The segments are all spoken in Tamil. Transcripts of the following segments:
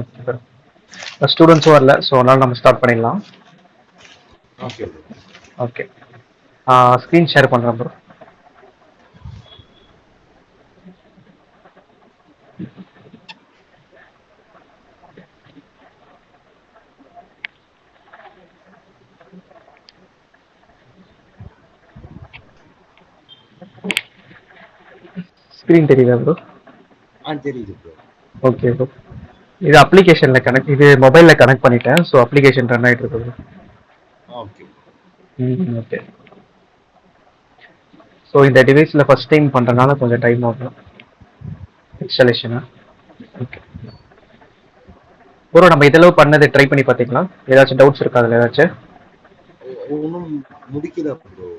Okay bro. ஸ்டூடெண்ட்ஸும் வரல, ஸோ அதனால நம்ம ஸ்டார்ட் பண்ணிடலாம். Okay bro. Okay. Screen share பண்ணுறேன் ப்ரோ. ஸ்க்ரீன் தெரியுதா ப்ரோ? தெரியுது ப்ரோ. Okay bro. இது அப்ளிகேஷனில் கனெக்ட், இது மொபைலில் கனெக்ட் பண்ணிட்டேன், ஸோ அப்ளிகேஷன் ரன் ஆகிட்டு இருக்கு bro. Okay bro. Okay. So இந்த டிவைஸில் ஃபர்ஸ்ட் டைம் பண்ணுறதுனால கொஞ்சம் டைம் ஆகும் இன்ஸ்டாலேஷனா. ஓகே ப்ரோ, நம்ம இதெல்லாம் பண்ணது ட்ரை பண்ணி பார்த்தீங்களா? ஏதாச்சும் டவுட்ஸ் இருக்கா அதில் ஏதாச்சும்? ஒன்றும் முடிக்கல ப்ரோ.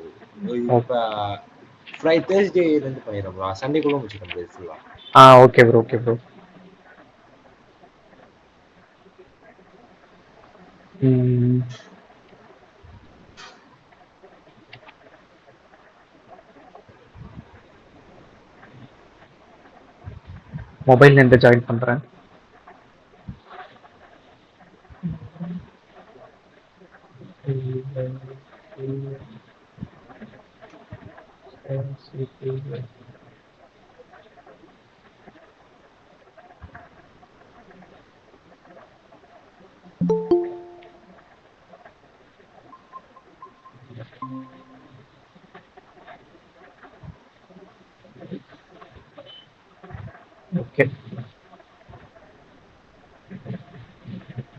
ஓ. இப்போ தேர்ஸ்டேலேருந்து பண்ணிடுறேன் ப்ரோ. சண்டேக்குள்ளே முடிச்சிட்டேன் ப்ரோ ஃபுல்லாக. Okay bro, okay bro. மொபைல்லேருந்து ஜாயின் பண்ணுறேன். ஓகே,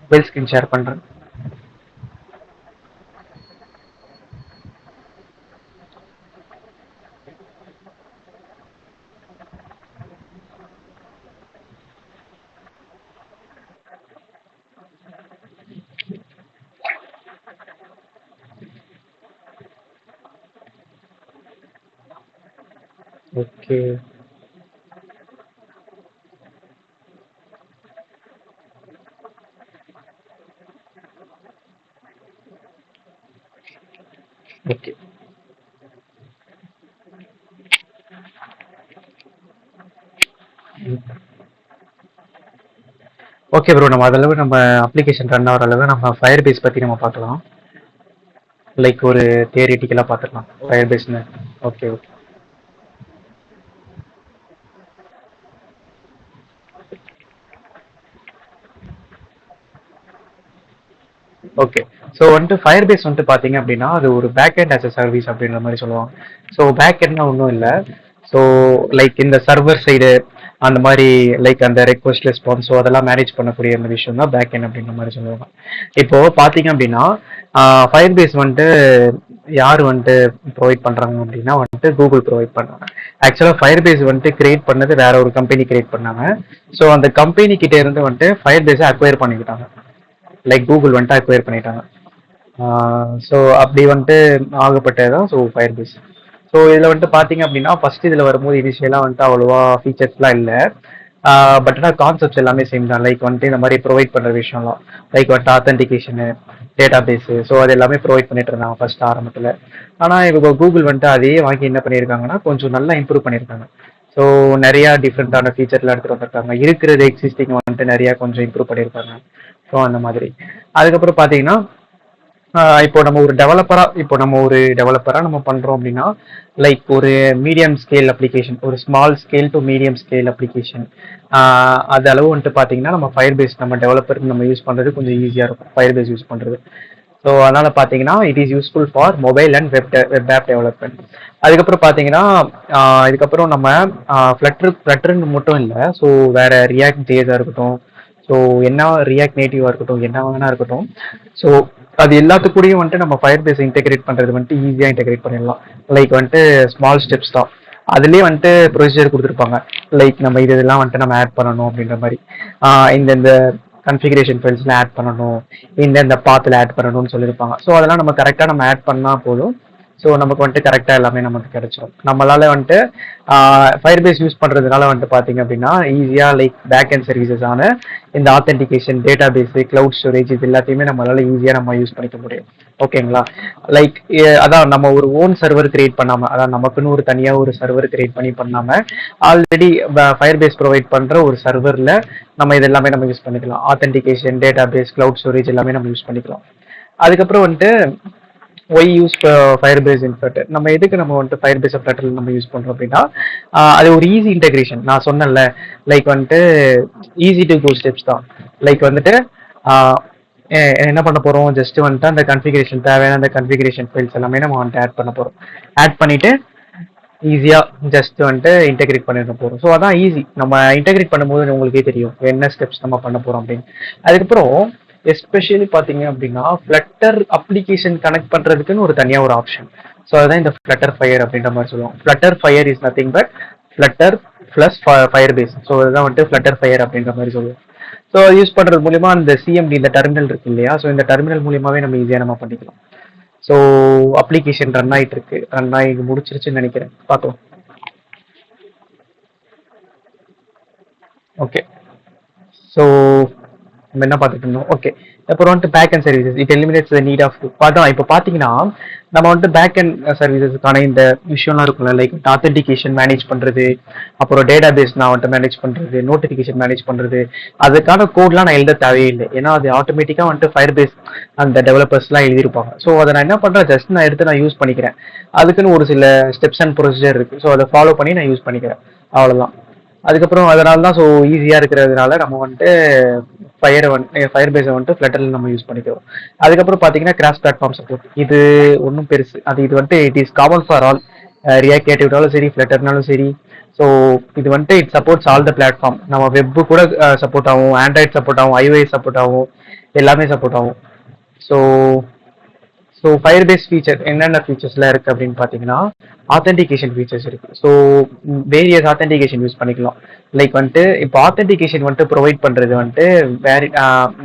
மொபைல் ஸ்க்ரீன் ஷேர் பண்ணுறேன். ஓகே. ஓகே. ஓகே ப்ரோ, நம்ம அதளவு நம்ம அப்ளிகேஷன் ரன் ஆகிற அளவு நம்ம ஃபயர் பேஸ் பற்றி நம்ம பார்க்கலாம். லைக் ஒரு தியரிட்டிக்கலாக பார்த்துக்கலாம் ஓகே ஃபயர் ப்ரோ. பேஸ்னு. Okay okay. ஓகே. ஸோ வந்துட்டு ஃபயர் பேஸ் வந்துட்டு பார்த்தீங்க அப்படின்னா அது ஒரு back end as a service அப்படின்ற மாதிரி சொல்லுவாங்க. ஸோ பேக் எண்ட்னா ஒன்றும் இல்லை. ஸோ லைக் இந்த சர்வர் சைடு அந்த மாதிரி, லைக் அந்த ரெக்வஸ்ட் ரெஸ்பான்ஸ், ஸோ அதெல்லாம் மேனேஜ் பண்ணக்கூடிய அந்த விஷயம் தான் பேக் எண்ட் அப்படின்ற மாதிரி சொல்லுவாங்க. இப்போ பார்த்தீங்க அப்படின்னா ஃபயர் பேஸ் வந்துட்டு யார் வந்துட்டு ப்ரொவைட் பண்ணுறாங்க அப்படின்னா வந்துட்டு கூகுள் ப்ரொவைட் பண்ணுறாங்க. ஆக்சுவலாக ஃபயர் பேஸ் வந்துட்டு கிரியேட் பண்ணது வேற ஒரு கம்பெனி கிரியேட் பண்ணாங்க. ஸோ அந்த கம்பெனி கிட்ட இருந்து வந்துட்டு ஃபயர் பேஸை அக்வயர் பண்ணிக்கிட்டாங்க. லைக் கூகுள் வந்துட்டு அக்வயர் பண்ணிட்டாங்க. ஸோ அப்படி வந்துட்டு ஆகப்பட்டது ஸோ ஃபயர் பேஸ். ஸோ இதில் வந்துட்டு பார்த்தீங்க அப்படின்னா ஃபர்ஸ்ட் இதில் வரும்போது இனிஷியலாக வந்துட்டு அவ்வளோவா ஃபீச்சர்ஸ்லாம் இல்லை. பட் ஆனால் கான்செப்ட்ஸ் எல்லாமே சேம் தான். லைக் வந்துட்டு இந்த மாதிரி ப்ரொவைட் பண்ணுற விஷயம்லாம், லைக் வந்துட்டு ஆத்தென்டிகேஷனு, டேட்டா பேஸு, ஸோ அது எல்லாமே ப்ரொவைட் பண்ணிட்டு இருந்தாங்க ஃபர்ஸ்ட் ஆரம்பத்தில். ஆனால் இப்போ கூகுள் வந்துட்டு அதையே வாங்கி என்ன பண்ணியிருக்காங்கன்னா கொஞ்சம் நல்லா இம்ப்ரூவ் பண்ணியிருக்காங்க. ஸோ நிறையா டிஃப்ரெண்ட்டான ஃபீச்சர்லாம் எடுத்துகிட்டு வந்திருக்காங்க. இருக்கிறது எக்ஸிஸ்டிங் வந்துட்டு நிறையா கொஞ்சம் இம்ப்ரூவ் பண்ணியிருக்காங்க. ஸோ அந்த மாதிரி. அதுக்கப்புறம் பார்த்தீங்கன்னா இப்போ நம்ம ஒரு டெவலப்பரா நம்ம பண்றோம் அப்படின்னா, லைக் ஒரு மீடியம் ஸ்கேல் அப்ளிகேஷன், ஒரு small scale to medium scale application, அது அளவு வந்துட்டு பார்த்தீங்கன்னா நம்ம ஃபயர் பேஸ் நம்ம டெவலப்பருக்கு நம்ம யூஸ் பண்றது கொஞ்சம் ஈஸியா இருக்கும் ஃபயர் பேஸ் யூஸ் பண்றது. ஸோ அதனால பார்த்தீங்கன்னா it is useful for mobile and web app development. அதுக்கப்புறம் பார்த்தீங்கன்னா இதுக்கப்புறம் நம்ம ஃப்ளட்டர்னு மட்டும் இல்லை, ஸோ வேற ரியாக்ட் ஜேஸாக இருக்கட்டும், ஸோ என்ன ரியாக்ட் நேட்டிவாக இருக்கட்டும், என்ன வேணா இருக்கட்டும், ஸோ அது எல்லாத்துக்கூடயும் வந்துட்டு நம்ம ஃபயர் பேஸை இன்டெகிரேட் பண்ணுறது வந்துட்டு ஈஸியாக இன்டெகிரேட் பண்ணிடலாம். லைக் வந்துட்டு ஸ்மால் ஸ்டெப்ஸ் தான். அதுலேயே வந்துட்டு ப்ரொசீஜர் கொடுத்துருப்பாங்க. லைக் நம்ம இதெல்லாம் வந்துட்டு நம்ம ஆட் பண்ணணும் அப்படின்ற மாதிரி, இந்த கன்ஃபிகரேஷன் ஃபைல்ஸ்ல ஆட் பண்ணணும், இந்த பாத்தில் ஆட் பண்ணணும்னு சொல்லியிருப்பாங்க. ஸோ அதெல்லாம் நம்ம கரெக்டாக நம்ம ஆட் பண்ணால் போதும். ஸோ நமக்கு வந்துட்டு கரெக்டாக எல்லாமே நமக்கு கிடைச்சிடும். நம்மளால வந்துட்டு ஃபயர் பேஸ் யூஸ் பண்ணுறதுனால வந்துட்டு பார்த்தீங்க அப்படின்னா ஈஸியாக லைக் பேக் அண்ட் சர்வீசஸ் ஆன இந்த authentication, database, cloud storage இது எல்லாத்தையுமே நம்மளால ஈஸியாக நம்ம யூஸ் பண்ணிக்க முடியும். ஓகேங்களா? லைக் அதான் நம்ம ஒரு ஓன் சர்வர் கிரியேட் பண்ணாமல், அதான் நமக்குன்னு ஒரு தனியாக ஒரு சர்வர் கிரியேட் பண்ணாமல் ஆல்ரெடி ஃபயர் பேஸ் ப்ரொவைட் பண்ணுற ஒரு சர்வரில் நம்ம இது எல்லாமே நம்ம யூஸ் பண்ணிக்கலாம். Authentication, database, cloud storage எல்லாமே நம்ம யூஸ் பண்ணிக்கலாம். அதுக்கப்புறம் வந்துட்டு why use Firebase in Flutter. நம்ம எதுக்கு நம்ம வந்துட்டு ஃபயர் பேஸ் ஃப்ளட்டரில் நம்ம யூஸ் பண்ணுறோம் அப்படின்னா அது ஒரு ஈஸி இன்டெகிரேஷன். நான் சொன்னேன்ல லைக் வந்துட்டு ஈஸி டு கோ ஸ்டெப்ஸ் தான். லைக் வந்துட்டு என்ன பண்ண போகிறோம், ஜஸ்ட் வந்துட்டு அந்த கன்ஃபிகரேஷன் தேவையான அந்த கன்ஃபிகரேஷன் ஃபைல்ஸ் எல்லாமே நம்ம வந்துட்டு ஆட் பண்ண போகிறோம். ஆட் பண்ணிவிட்டு ஈஸியாக ஜஸ்ட் வந்துட்டு இன்டெகிரேட் பண்ணிட போகிறோம். ஸோ அதான் ஈஸி. நம்ம இன்டெகிரேட் பண்ணும்போது உங்களுக்கே தெரியும் என்ன ஸ்டெப்ஸ் நம்ம பண்ண போகிறோம் அப்படின்னு. அதுக்கப்புறம் எஸ்பெஷலி பார்த்தீங்க அப்படின்னா ஃப்ளட்டர் அப்ளிகேஷன் கனெக்ட் பண்ணுறதுக்குன்னு ஒரு தனியாக ஒரு ஆப்ஷன். ஸோ அதுதான் இந்த ஃப்ளட்டர் ஃபயர் அப்படின்ற மாதிரி சொல்லுவோம். Flutter fire is nothing but Flutter plus Firebase. So அதுதான் வந்துட்டு ஃப்ளட்டர் ஃபயர் அப்படின்ற மாதிரி சொல்லுவோம். ஸோ யூஸ் பண்ணுறது மூலியமா அந்த சிஎம்டி இந்த டெர்மினல் இருக்கு இல்லையா, ஸோ இந்த டெர்மினல் மூலியமாவே நம்ம ஈஸியாக நம்ம பண்ணிக்கலாம். ஸோ அப்ளிகேஷன் ரன் ஆகிட்டு இருக்கு, ரன் ஆகி முடிச்சிருச்சுன்னு நினைக்கிறேன். பார்த்தோம். ஓகே, ஸோ நம்ம என்ன பார்த்துட்டு இருந்தோம். ஓகே, அப்புறம் வந்துட்டு backend services it eliminates the need of பார்த்தோம். இப்போ பார்த்தீங்கன்னா நம்ம வந்துட்டு பேக் அண்ட் சர்வீசஸ்க்கான இந்த விஷயம்லாம் இருக்கும்ல, லைக் ஆத்தென்டிகேஷன் மேனேஜ் பண்ணுறது, அப்புறம் டேட்டா பேஸ் நான் வந்துட்டு மேனேஜ் பண்ணுறது, நோட்டிஃபிகேஷன் மேனேஜ் பண்ணுறது, அதுக்கான கோட்லாம் நான் எழுத தேவையில்லை. ஏன்னா அது ஆட்டோமேட்டிக்காக வந்துட்டு ஃபயர் பேஸ் அந்த டெவலப்பர்ஸ்லாம் எழுதியிருப்பாங்க. ஸோ அதை நான் என்ன பண்ணுறேன், ஜஸ்ட் நான் எடுத்து நான் யூஸ் பண்ணிக்கிறேன். அதுக்குன்னு ஒரு சில ஸ்டெப்ஸ் அண்ட் ப்ரொசீஜர் இருக்குது. ஸோ அதை ஃபாலோ பண்ணி நான் யூஸ் பண்ணிக்கிறேன், அவ்வளோதான். அதுக்கப்புறம் அதனால தான் ஸோ ஈஸியாக இருக்கிறதுனால நம்ம வந்துட்டு ஃபயர் பேஸை வந்துட்டு ஃப்ளட்டரில் நம்ம யூஸ் பண்ணிக்கிறோம். அதுக்கப்புறம் பார்த்தீங்கன்னா கிராஸ் பிளாட்ஃபார்ம் சப்போர்ட். இது ஒன்றும் பெருசு, இது வந்துட்டு it is common for all. React நேட்டிவ்னாலும் சரி, ஃப்ளட்டர்னாலும் சரி. ஸோ இது வந்துட்டு it supports all the platform. நம்ம வெப்பு கூட சப்போர்ட் ஆகும், ஆண்ட்ராய்ட் சப்போர்ட் ஆகும், iOS சப்போர்ட் ஆகும், எல்லாமே சப்போர்ட் ஆகும். ஸோ ஃபயர் பேஸ் ஃபீச்சர் என்னென்ன ஃபீச்சர்ஸ்லாம் இருக்குது அப்படின்னு பார்த்தீங்கன்னா ஆத்தென்டிகேஷன் ஃபீச்சர்ஸ் இருக்குது. ஸோ வேரியஸ் ஆத்தென்டிகேஷன் யூஸ் பண்ணிக்கலாம். லைக் வந்துட்டு இப்போ ஆத்தென்டிகேஷன் வந்துட்டு ப்ரொவைட் பண்ணுறது வந்துட்டு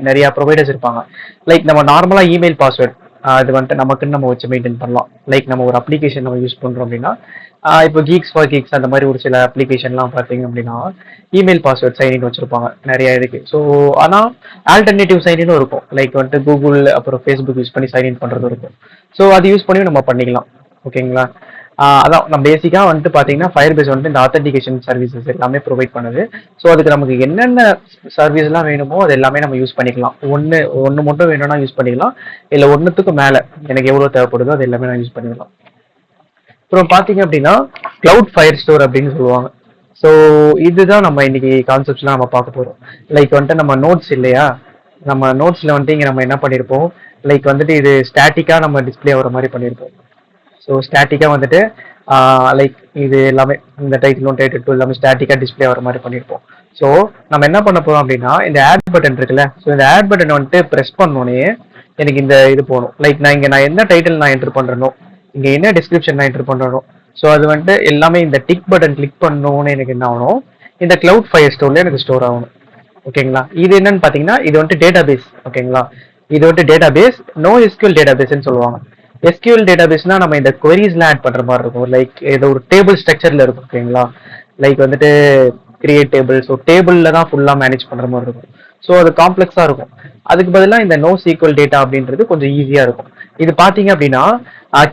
நிறையா ப்ரொவைடர்ஸ் இருப்பாங்க. லைக் நம்ம நார்மலாக இமெயில் பாஸ்வேர்ட் அது வந்துட்டு நமக்குன்னு நம்ம வச்சு மெயின்டைன் பண்ணலாம். லைக் நம்ம ஒரு அப்ளிகேஷன் நம்ம யூஸ் பண்ணுறோம் அப்படின்னா இப்போ கீக்ஸ் ஃபார் கீக்ஸ் அந்த மாதிரி ஒரு சில அப்ளிகேஷன்லாம் பார்த்தீங்க அப்படின்னா இமெயில் பாஸ்வேர்ட் சைனின் வச்சுருப்பாங்க நிறையா இருக்கு. ஸோ ஆனால் ஆல்டர்னேட்டிவ் சைனினும் இருக்கும். லைக் வந்துட்டு கூகுள் அப்புறம் ஃபேஸ்புக் யூஸ் பண்ணி சைன்இன் பண்ணுறது இருக்கும். ஸோ அது யூஸ் பண்ணி நம்ம பண்ணிக்கலாம். ஓகேங்களா? அதான் நம்ம பேசிக்காக வந்துட்டு பார்த்தீங்கன்னா ஃபயர் பேஸ் வந்துட்டு இந்த ஆத்தென்டிகேஷன் சர்வீசஸ் எல்லாமே ப்ரொவைட் பண்ணுது. ஸோ அதுக்கு நமக்கு என்னென்ன சர்வீஸ்லாம் வேணுமோ அது எல்லாமே நம்ம யூஸ் பண்ணிக்கலாம். ஒன்று மட்டும் வேணும்னா யூஸ் பண்ணிக்கலாம், இல்லை ஒன்றுத்துக்கு மேலே எனக்கு எவ்வளோ தேவைப்படுதோ அது எல்லாமே நான் யூஸ் பண்ணிக்கலாம். அப்புறம் பார்த்தீங்க அப்படின்னா கிளவுட் ஃபயர் ஸ்டோர் அப்படின்னு சொல்லுவாங்க. ஸோ இதுதான் நம்ம இன்னைக்கு கான்செப்ட்ஸ்லாம் நம்ம பார்க்க போகிறோம். லைக் வந்துட்டு நம்ம நோட்ஸ் இல்லையா, நம்ம நோட்ஸில் வந்துட்டு இங்கே நம்ம என்ன பண்ணியிருப்போம், லைக் வந்துட்டு இது ஸ்டாட்டிக்காக நம்ம டிஸ்பிளே ஆகிற மாதிரி பண்ணியிருப்போம். ஸோ ஸ்டாட்டிக்காக வந்துட்டு லைக் இது எல்லாமே இந்த டைட்டில் 1 டைட்டில் 2 எல்லாமே ஸ்டாட்டிக்காக டிஸ்பிளே ஆகிற மாதிரி பண்ணியிருப்போம். ஸோ நம்ம என்ன பண்ண போகிறோம் அப்படின்னா இந்த ஆட் பட்டன் இருக்குல்ல, ஸோ இந்த ஆட் பட்டனை வந்துட்டு ப்ரெஸ் பண்ணோன்னே எனக்கு இந்த இது போகணும். லைக் நான் என்ன டைட்டில் நான் என்டர் பண்ணுறனோ, இங்கே என்ன டிஸ்கிரிப்ஷன் நான் என்டர் பண்ணுறனோ, ஸோ அது வந்துட்டு எல்லாமே இந்த டிக் பட்டன் கிளிக் பண்ணோன்னு எனக்கு என்ன ஆகணும், இந்த கிளவுட் ஃபயர் ஸ்டோர்ல எனக்கு ஸ்டோர் ஆகணும். ஓகேங்களா? இது என்னன்னு பார்த்தீங்கன்னா இது வந்துட்டு டேட்டா பேஸ். ஓகேங்களா? இது வந்துட்டு டேட்டா பேஸ், நோ எஸ்கியூஎல் டேட்டா பேஸ்ன்னு சொல்லுவாங்க. எஸ்கியூஎல் டேட்டா பேஸ்னா நம்ம இந்த கொரிஸ்லாம் ஆட் பண்ணுற மாதிரி இருக்கும். லைக் ஏதோ ஒரு டேபிள் ஸ்ட்ரக்சரில் இருக்கும். ஓகேங்களா? லைக் வந்துட்டு கிரியேட் டேபிள், ஸோ டேபிளில் தான் ஃபுல்லாக மேனேஜ் பண்ணுற மாதிரி இருக்கும். ஸோ அது காம்ப்ளெக்ஸாக இருக்கும். அதுக்கு பதிலாக இந்த நோ சீக்வல் டேட்டா அப்படின்றது கொஞ்சம் ஈஸியாக இருக்கும். இது பார்த்தீங்க அப்படின்னா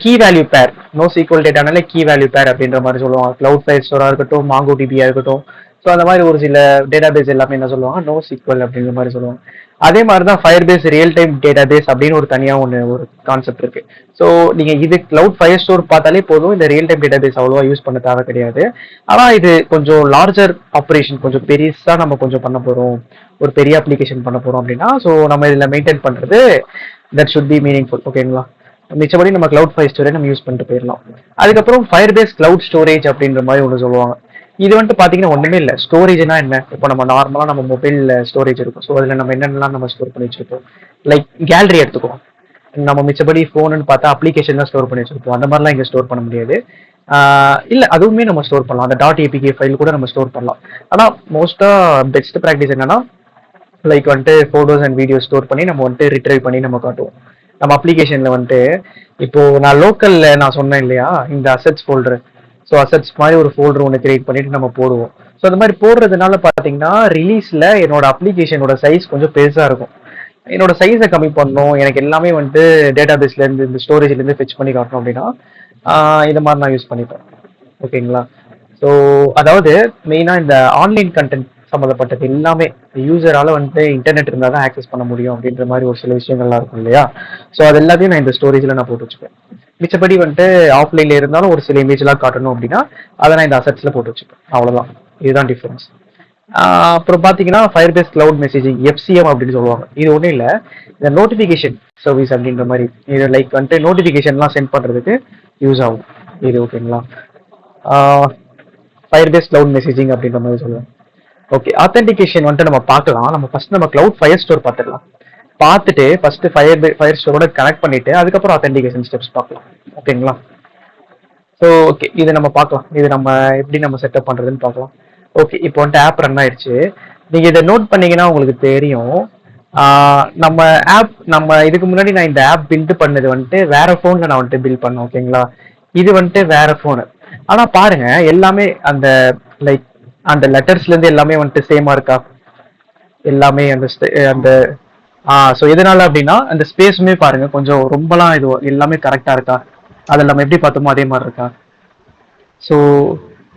key value pair, no sequel டேட்டானால கீ வேல்யூ பேர் அப்படின்ற மாதிரி சொல்லுவாங்க. கிளவுட் ஃபயர் ஸ்டோராக இருக்கட்டும், மாங்கோ டிபியாக இருக்கட்டும், ஸோ அந்த மாதிரி ஒரு சில டேட்டா பேஸ் எல்லாமே என்ன சொல்லுவாங்க, நோ சீக்வல் அப்படின்ற மாதிரி சொல்லுவாங்க. அதே மாதிரி தான் Firebase real time database அப்படின்னு ஒரு தனியாக ஒரு கான்செப்ட் இருக்கு. ஸோ நீங்கள் இது கிளவுட் ஃபயர் ஸ்டோர் பார்த்தாலே போதும், இந்த ரியல் டைம் டேட்டா பேஸ் அவ்வளோவா யூஸ் பண்ண தேவை கிடையாது. ஆனால் இது கொஞ்சம் லார்ஜர் ஆப்ரேஷன், கொஞ்சம் பெருசாக நம்ம கொஞ்சம் பண்ண போகிறோம், ஒரு பெரிய அப்ளிகேஷன் பண்ண போகிறோம் அப்படின்னா ஸோ நம்ம இதில் மெயின்டைன் பண்ணுறது தட் ஷுட் பி மீனிங்ஃபுல். ஓகேங்களா? மிச்சபடி நம்ம கிளவுட் ஃபயர் ஸ்டோரேஜ் நம்ம யூஸ் பண்ணிட்டு போயிடலாம். அதுக்கப்புறம் ஃபயர் பேஸ் கிளவுட் ஸ்டோரேஜ் அப்படின்ற மாதிரி ஒன்று சொல்லுவாங்க. இது வந்துட்டு பார்த்தீங்கன்னா ஒன்றுமே இல்லை. ஸ்டோரேஜ்னா என்ன, இப்போ நம்ம நார்மலாக நம்ம மொபைலில் ஸ்டோரேஜ் இருக்கும். ஸோ அதில் நம்ம என்னென்னலாம் நம்ம ஸ்டோர் பண்ணி வச்சிருப்போம், லைக் கேலரி எடுத்துக்கோம். நம்ம மிச்சபடி ஃபோனுன்னு பார்த்தா அப்ளிகேஷன் தான் ஸ்டோர் பண்ணி வச்சிருப்போம். அந்த மாதிரிலாம் இங்கே ஸ்டோர் பண்ண முடியாது. இல்லை அதுவுமே நம்ம ஸ்டோர் பண்ணலாம். அந்த .apk ஃபைல் கூட நம்ம ஸ்டோர் பண்ணலாம். ஆனால் மோஸ்ட்டாக பெஸ்ட் ப்ராக்டிஸ் என்னன்னா லைக் வந்துட்டு ஃபோட்டோஸ் அண்ட் வீடியோ ஸ்டோர் பண்ணி நம்ம வந்துட்டு ரிட்ரைவ் பண்ணி நம்ம காட்டுவோம். நம்ம அப்ளிகேஷன்ல வந்துட்டு இப்போ நான் லோக்கல்ல நான் சொன்னேன் இல்லையா இந்த அசெட்ஸ் ஃபோல்டர். ஸோ அசெட்ஸ் மாதிரி ஒரு ஃபோல்டர் ஒன்று கிரியேட் பண்ணிட்டு நம்ம போடுவோம். ஸோ அந்த மாதிரி போடுறதுனால பார்த்தீங்கன்னா ரிலீஸ்ல என்னோட அப்ளிகேஷனோட சைஸ் கொஞ்சம் பெருசா இருக்கும். என்னோட சைஸை கம்மி பண்ணணும், எனக்கு எல்லாமே வந்துட்டு டேட்டா பேஸ்ல இருந்து இந்த ஸ்டோரேஜ்ல இருந்து ஃபெச் பண்ணி காட்டணும் அப்படின்னா இந்த மாதிரி நான் யூஸ் பண்ணிப்பேன். ஓகேங்களா? ஸோ அதாவது மெயினா இந்த ஆன்லைன் கண்டென்ட் சம்மந்தப்பட்டது எல்லாமே யூசரால வந்துட்டு இன்டர்நெட் இருந்தால் தான் ஆக்சஸ் பண்ண முடியும் அப்படின்ற மாதிரி ஒரு சில விஷயங்கள்லாம் இருக்கும் இல்லையா? ஸோ அது எல்லாத்தையும் நான் இந்த ஸ்டோரேஜ்ல நான் போட்டு வச்சுப்பேன். மிச்சப்படி வந்துட்டு ஆஃப்லைன்ல இருந்தாலும் ஒரு சில இமேஜ்லாம் காட்டணும் அப்படின்னா அதை நான் இந்த அசெட்ஸ்ல போட்டு வச்சுப்பேன். அவ்வளவுதான். இதுதான் டிஃபரன்ஸ். அப்புறம் பார்த்தீங்கன்னா Firebase cloud messaging FCM அப்படின்னு சொல்லுவாங்க. இது ஒன்றும் இல்லை, இந்த நோட்டிஃபிகேஷன் சர்வீஸ் அப்படின்ற மாதிரி. இது லைக் வந்துட்டு நோட்டிஃபிகேஷன்லாம் சென்ட் பண்ணுறதுக்கு யூஸ் ஆகும் இது. ஓகேங்களா? ஃபயர் பேஸ் கிளவுட் மெசேஜிங் அப்படின்ற மாதிரி சொல்லுவாங்க. ஓகே, ஆத்தென்டிகேஷன் வந்துட்டு நம்ம பார்க்கலாம். நம்ம ஃபர்ஸ்ட் நம்ம கிளவுட் ஃபயர் ஸ்டோர் பார்த்துக்கலாம். பார்த்துட்டு ஃபர்ஸ்ட் ஃபயர் ஸ்டோரோட கனெக்ட் பண்ணிட்டு அதுக்கப்புறம் ஆத்தென்டிகேஷன் ஸ்டெப்ஸ் பார்க்கலாம். ஓகேங்களா? ஸோ ஓகே, இது நம்ம பார்க்கலாம். இது நம்ம எப்படி நம்ம செட்டப் பண்றதுன்னு பார்க்கலாம். ஓகே, இப்போ வந்துட்டு ஆப் ரன் ஆயிடுச்சு. நீங்க இதை நோட் பண்ணீங்கன்னா உங்களுக்கு தெரியும். நம்ம ஆப் நம்ம இதுக்கு முன்னாடி நான் இந்த ஆப் பில்ட் பண்ணது வந்துட்டு வேற ஃபோன்ல நான் வந்துட்டு பில்ட் பண்ணேன். ஓகேங்களா? இது வந்துட்டு வேற ஃபோனு. ஆனா பாருங்க எல்லாமே அந்த லைக் அந்த லெட்டர்ஸ்ல இருந்து எல்லாமே வந்துட்டு சேமா இருக்கா? எல்லாமே அந்த அந்த ஸோ எதனால அப்படின்னா அந்த ஸ்பேஸுமே பாருங்க கொஞ்சம் ரொம்பலாம் இது எல்லாமே கரெக்டா இருக்கா? அதில் நம்ம எப்படி பார்த்தோமோ அதே மாதிரி இருக்கா? ஸோ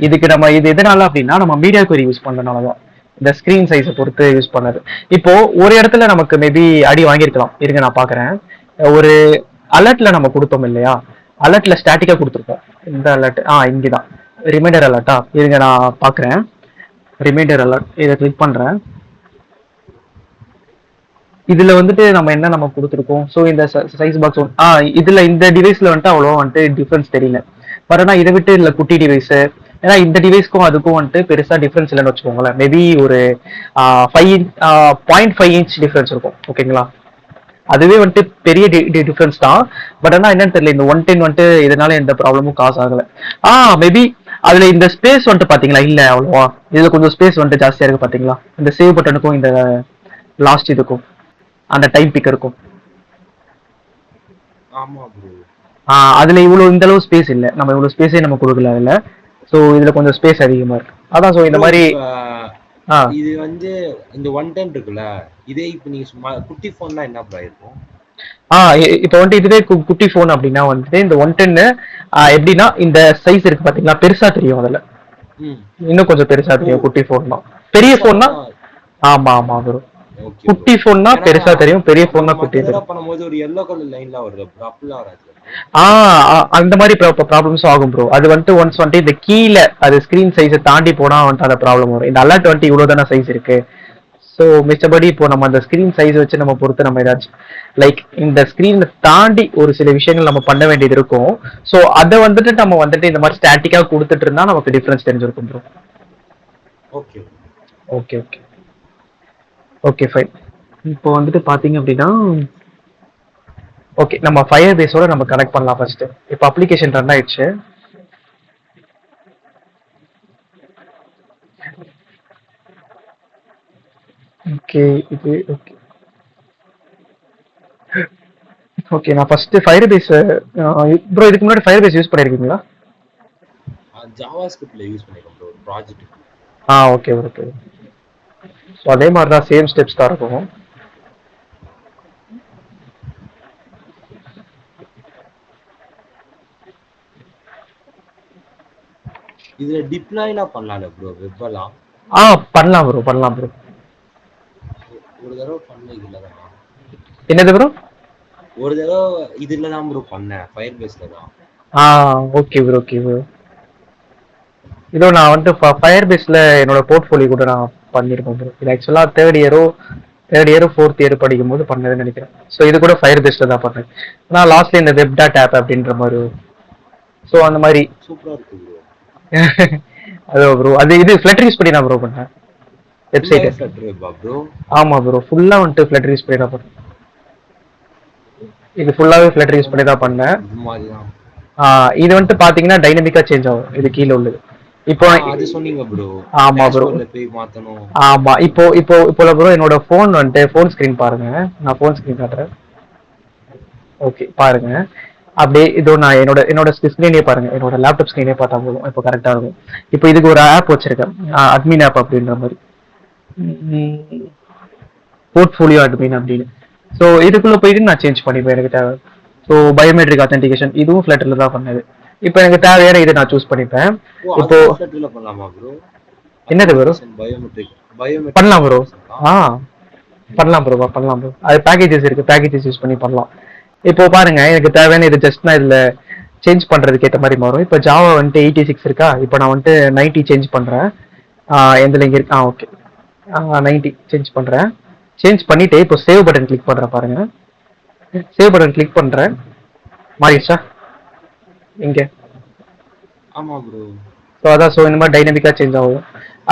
இதுக்கு நம்ம இது எதனால அப்படின்னா நம்ம மீடியா query யூஸ் பண்ணனால தான். இந்த ஸ்க்ரீன் சைஸை பொறுத்து யூஸ் பண்ணது. இப்போ ஒரு இடத்துல நமக்கு மேபி அடி வாங்கியிருக்கலாம். இருங்க நான் பார்க்குறேன். ஒரு அலர்ட்ல நம்ம கொடுத்தோம் இல்லையா? அலர்ட்ல ஸ்டாட்டிக்காக கொடுத்துருப்போம். இந்த அலர்ட் இங்கே தான் ரிமைண்டர் அலர்ட்டா? இருங்க நான் பார்க்குறேன். ரிமைண்டர் அலர்ட் இதை கிளிக் பண்ணுறேன். இதுல வந்துட்டு நம்ம என்ன நம்ம கொடுத்துருக்கோம். ஸோ இந்த சைஸ் பாக்ஸ் இதுல இந்த டிவைஸ்ல வந்துட்டு அவ்வளோ வந்துட்டு டிஃபரன்ஸ் தெரியல. பட் ஆனால் இதை விட்டு இதுல குட்டி டிவைஸ், ஏன்னா இந்த டிவைஸ்க்கும் அதுக்கும் வந்துட்டு பெருசா டிஃபரன்ஸ் இல்லைன்னு வச்சுக்கோங்களேன். மேபி ஒரு 0.5 இன்ச் டிஃபரன்ஸ் இருக்கும். ஓகேங்களா? அதுவே வந்துட்டு பெரிய டிஃபரன்ஸ் தான். பட் ஆனால் என்னன்னு தெரியல, இந்த 110 வந்துட்டு இதனால எந்த ப்ராப்ளமும் காசு ஆகல. மேபி அதுல இந்த ஸ்பேஸ் வந்துட்டு பாத்தீங்களா? இல்ல அவ்வளோவா. இதுல கொஞ்சம் ஸ்பேஸ் வந்துட்டு ஜாஸ்தியா இருக்கு பாத்தீங்களா? இந்த சேவ் பட்டனுக்கும் இந்த லாஸ்ட் இதுக்கும் அந்த டைம் பிக்கருக்கும். ஆமா ப்ரோ. அதுல இவ்வளவு இந்த அளவு ஸ்பேஸ் இல்ல. நம்ம இவ்வளவு ஸ்பேஸே நம்ம கொடுக்கல அதுல. சோ இதுல கொஞ்சம் ஸ்பேஸ் அதிகமா இருக்கு. அதான். சோ இந்த மாதிரி இது வந்து இந்த 110 இருக்குல்ல, இதே இப்ப நீங்க சும்மா குட்டி போன்னா என்ன ப்ரோ இருக்கும்? இப்போ வந்துட்டு இதுவே குட்டி போன் அப்படின்னா வந்துட்டு இந்த 110 எப்படின்னா இந்த சைஸ் இருக்கு பாத்தீங்களா? பெருசா தெரியும் அதுல. இன்னும் கொஞ்சம் பெருசா தெரியும் குட்டி போன்னா. பெரிய போன்னா ஆமா ஆமா ப்ரோ. குட்டி போன்னா பெருசா தெரியும், பெரிய போன்னா குட்டி தெரியும். பண்ணும்போது ஒரு yellow color லைன்ல வருது ப்ரோ, அப்படிலாம் வராது. அந்த மாதிரி ப்ராப்ளம்ஸ் ஆகும் ப்ரோ. அது வந்துட்டு ஒன்ஸ் வந்துட்டு இந்த கீழே அது ஸ்கிரீன் சைஸை தாண்டி போனா வந்துட்டு அந்த ப்ராப்ளம் வரும். இந்த அலர்ட் வந்துட்டு இவ்வளவு தானே சைஸ் இருக்கு. ஸோ மிச்சபடி இப்போ நம்ம அந்த ஸ்கிரீன் சைஸ் வச்சு நம்ம பொறுத்து நம்ம ஏதாச்சும் லைக் இந்த ஸ்கிரீனை தாண்டி ஒரு சில விஷயங்கள் நம்ம பண்ண வேண்டியது இருக்கும். ஸோ அதை வந்துட்டு நம்ம வந்துட்டு இந்த மாதிரி ஸ்டாட்டிக்கா கொடுத்துட்டு இருந்தா நமக்கு டிஃபரன்ஸ் தெரிஞ்சிருக்கும் bro. Okay okay okay okay fine. இப்போ வந்துட்டு பாத்தீங்க அப்படின்னா ஓகே, நம்ம ஃபயர் பேஸோட நம்ம கனெக்ட் பண்ணலாம் ஃபர்ஸ்ட். இப்போ அப்ளிகேஷன் ரன் ஆயிடுச்சு. ஓகே இது ஓகே ஓகே. நான் ஃபர்ஸ்ட் ஃபயர் பேஸ் ப்ரோ, இதுக்கு முன்னாடி ஃபயர் பேஸ் யூஸ் பண்ணிருக்கீங்களா? ஜாவாஸ்கிரிப்ட்ல யூஸ் பண்ணிருக்கேன் bro, project. Okay okay. So அதே மாதிரி தான் சேம் ஸ்டெப்ஸ் தான் இருக்கும். இதுல டிப்ளாய்லாம் பண்ணலாம்ல ப்ரோ வெப்பெல்லாம்? பண்ணலாம் ப்ரோ, பண்ணலாம் ப்ரோ. ஒரு தடவை பண்ண இதுல தான். என்னது ப்ரோ? ஒரு தடவை இதுல தான் ப்ரோ பண்ணேன், ஃபயர் பேஸ்ல தான். Okay bro okay bro. இதோ நான் வந்துட்டு ஃபயர் பேஸ்ல என்னோட போர்ட்ஃபோலியோ கூட நான் பண்ணிருக்கேன் ப்ரோ. இது ஆக்சுவலா தேர்ட் இயரோ ஃபோர்த் இயர் படிக்கும் போது பண்ணதுன்னு நினைக்கிறேன். ஸோ இது கூட ஃபயர் பேஸ்ல தான் பண்ணேன். நான் லாஸ்ட்ல இந்த வெப் டாட் ஆப் அப்படின்ற மாதிரி. ஸோ அந்த மாதிரி சூப்பரா இருக்கு ப்ரோ. அதோ ப்ரோ, அது இது ஃப்ளட்டர் யூஸ் பண்ணி தான் ப்ரோ பண்ணேன் வெப்சைட். ப்ரோ ஆமா ப்ரோ, ஃபுல்லா வந்துட்டு ஃப்ளட்டர் யூஸ் பண்ணி தான் பண்ணேன். இது ஃபுல்லாவே ஃப்ளட்டர் யூஸ் பண்ணி தான் பண்ணேன். இது வந்துட்டு பாத்தீங்கன்னா டைனமிக்கா சேஞ்ச் ஆகும். இது கீழே உள்ளது. இப்போ அது சொன்னீங்க ப்ரோ. ஆமா ப்ரோ, போய் மாத்தணும். ஆமா. இப்போ ப்ரோ என்னோட ஃபோன் வந்துட்டு ஃபோன் ஸ்கிரீன் பாருங்க. நான் ஃபோன் ஸ்கிரீன் காட்டுறேன். ஓகே பாருங்க. அப்படியே இதோ நான் என்னோட என்னோட ஸ்க்ரீனே பாருங்க. என்னோட லேப்டாப் ஸ்க்ரீனே பார்த்தா போதும். இப்போ கரெக்டா இருக்கும். இப்போ இதுக்கு ஒரு ஆப் வச்சிருக்கேன். அட்மின் ஆப் அப்படின்ற மாதிரி. போர்ட்ஃபோலியோ அட்மின் அப்படின்னு. ஸோ இதுக்குள்ள போயிட்டு நான் சேஞ்ச் பண்ணிப்பேன் எனக்கு தேவை. ஸோ பயோமெட்ரிக் அத்தன்டிகேஷன் இதுவும் ஃப்ளட்டர்ல தான் பண்ணது. இப்போ எனக்கு தேவையான இதை நான் சூஸ் பண்ணிப்பேன். ஓ இப்போ அதுவும் ஃப்ளட்டர்ல பண்ணலாமா ப்ரோ? என்னது ப்ரோ? அத்தன்டிகேஷன் பயோமெட்ரிக் பண்ணலாம் ப்ரோ. அத்தன்டிகேஷன்லாம். ஆ பண்ணலாம் ப்ரோ, பண்ணலாம் ப்ரோ. அது பேக்கேஜஸ் இருக்கு, பேக்கேஜஸ் யூஸ் பண்ணி பண்ணலாம். இப்போ பாருங்க எனக்கு தேவையான இது ஜஸ்ட் நான் இதுல சேஞ்ச் பண்றதுக்கு ஏற்ற மாதிரி மாறும். இப்போ ஜாவா வந்துட்டு 86 இருக்கா, இப்போ நான் வந்துட்டு 90 சேஞ்ச் பண்றேன். எந்த லிங்க் இருக்கு? ஓகே. 90 சேஞ்ச் பண்றேன். சேஞ்ச் பண்ணிட்டு இப்போ சேவ் பட்டன் கிளிக் பண்றேன் பாருங்க. சேவ் பட்டன் கிளிக் பண்றேன். மாறிடுச்சா இங்க? ஆமா ப்ரோ. ஸோ அதான், ஸோ இந்த மாதிரி டைனமிக்கா சேஞ்ச் ஆகும்.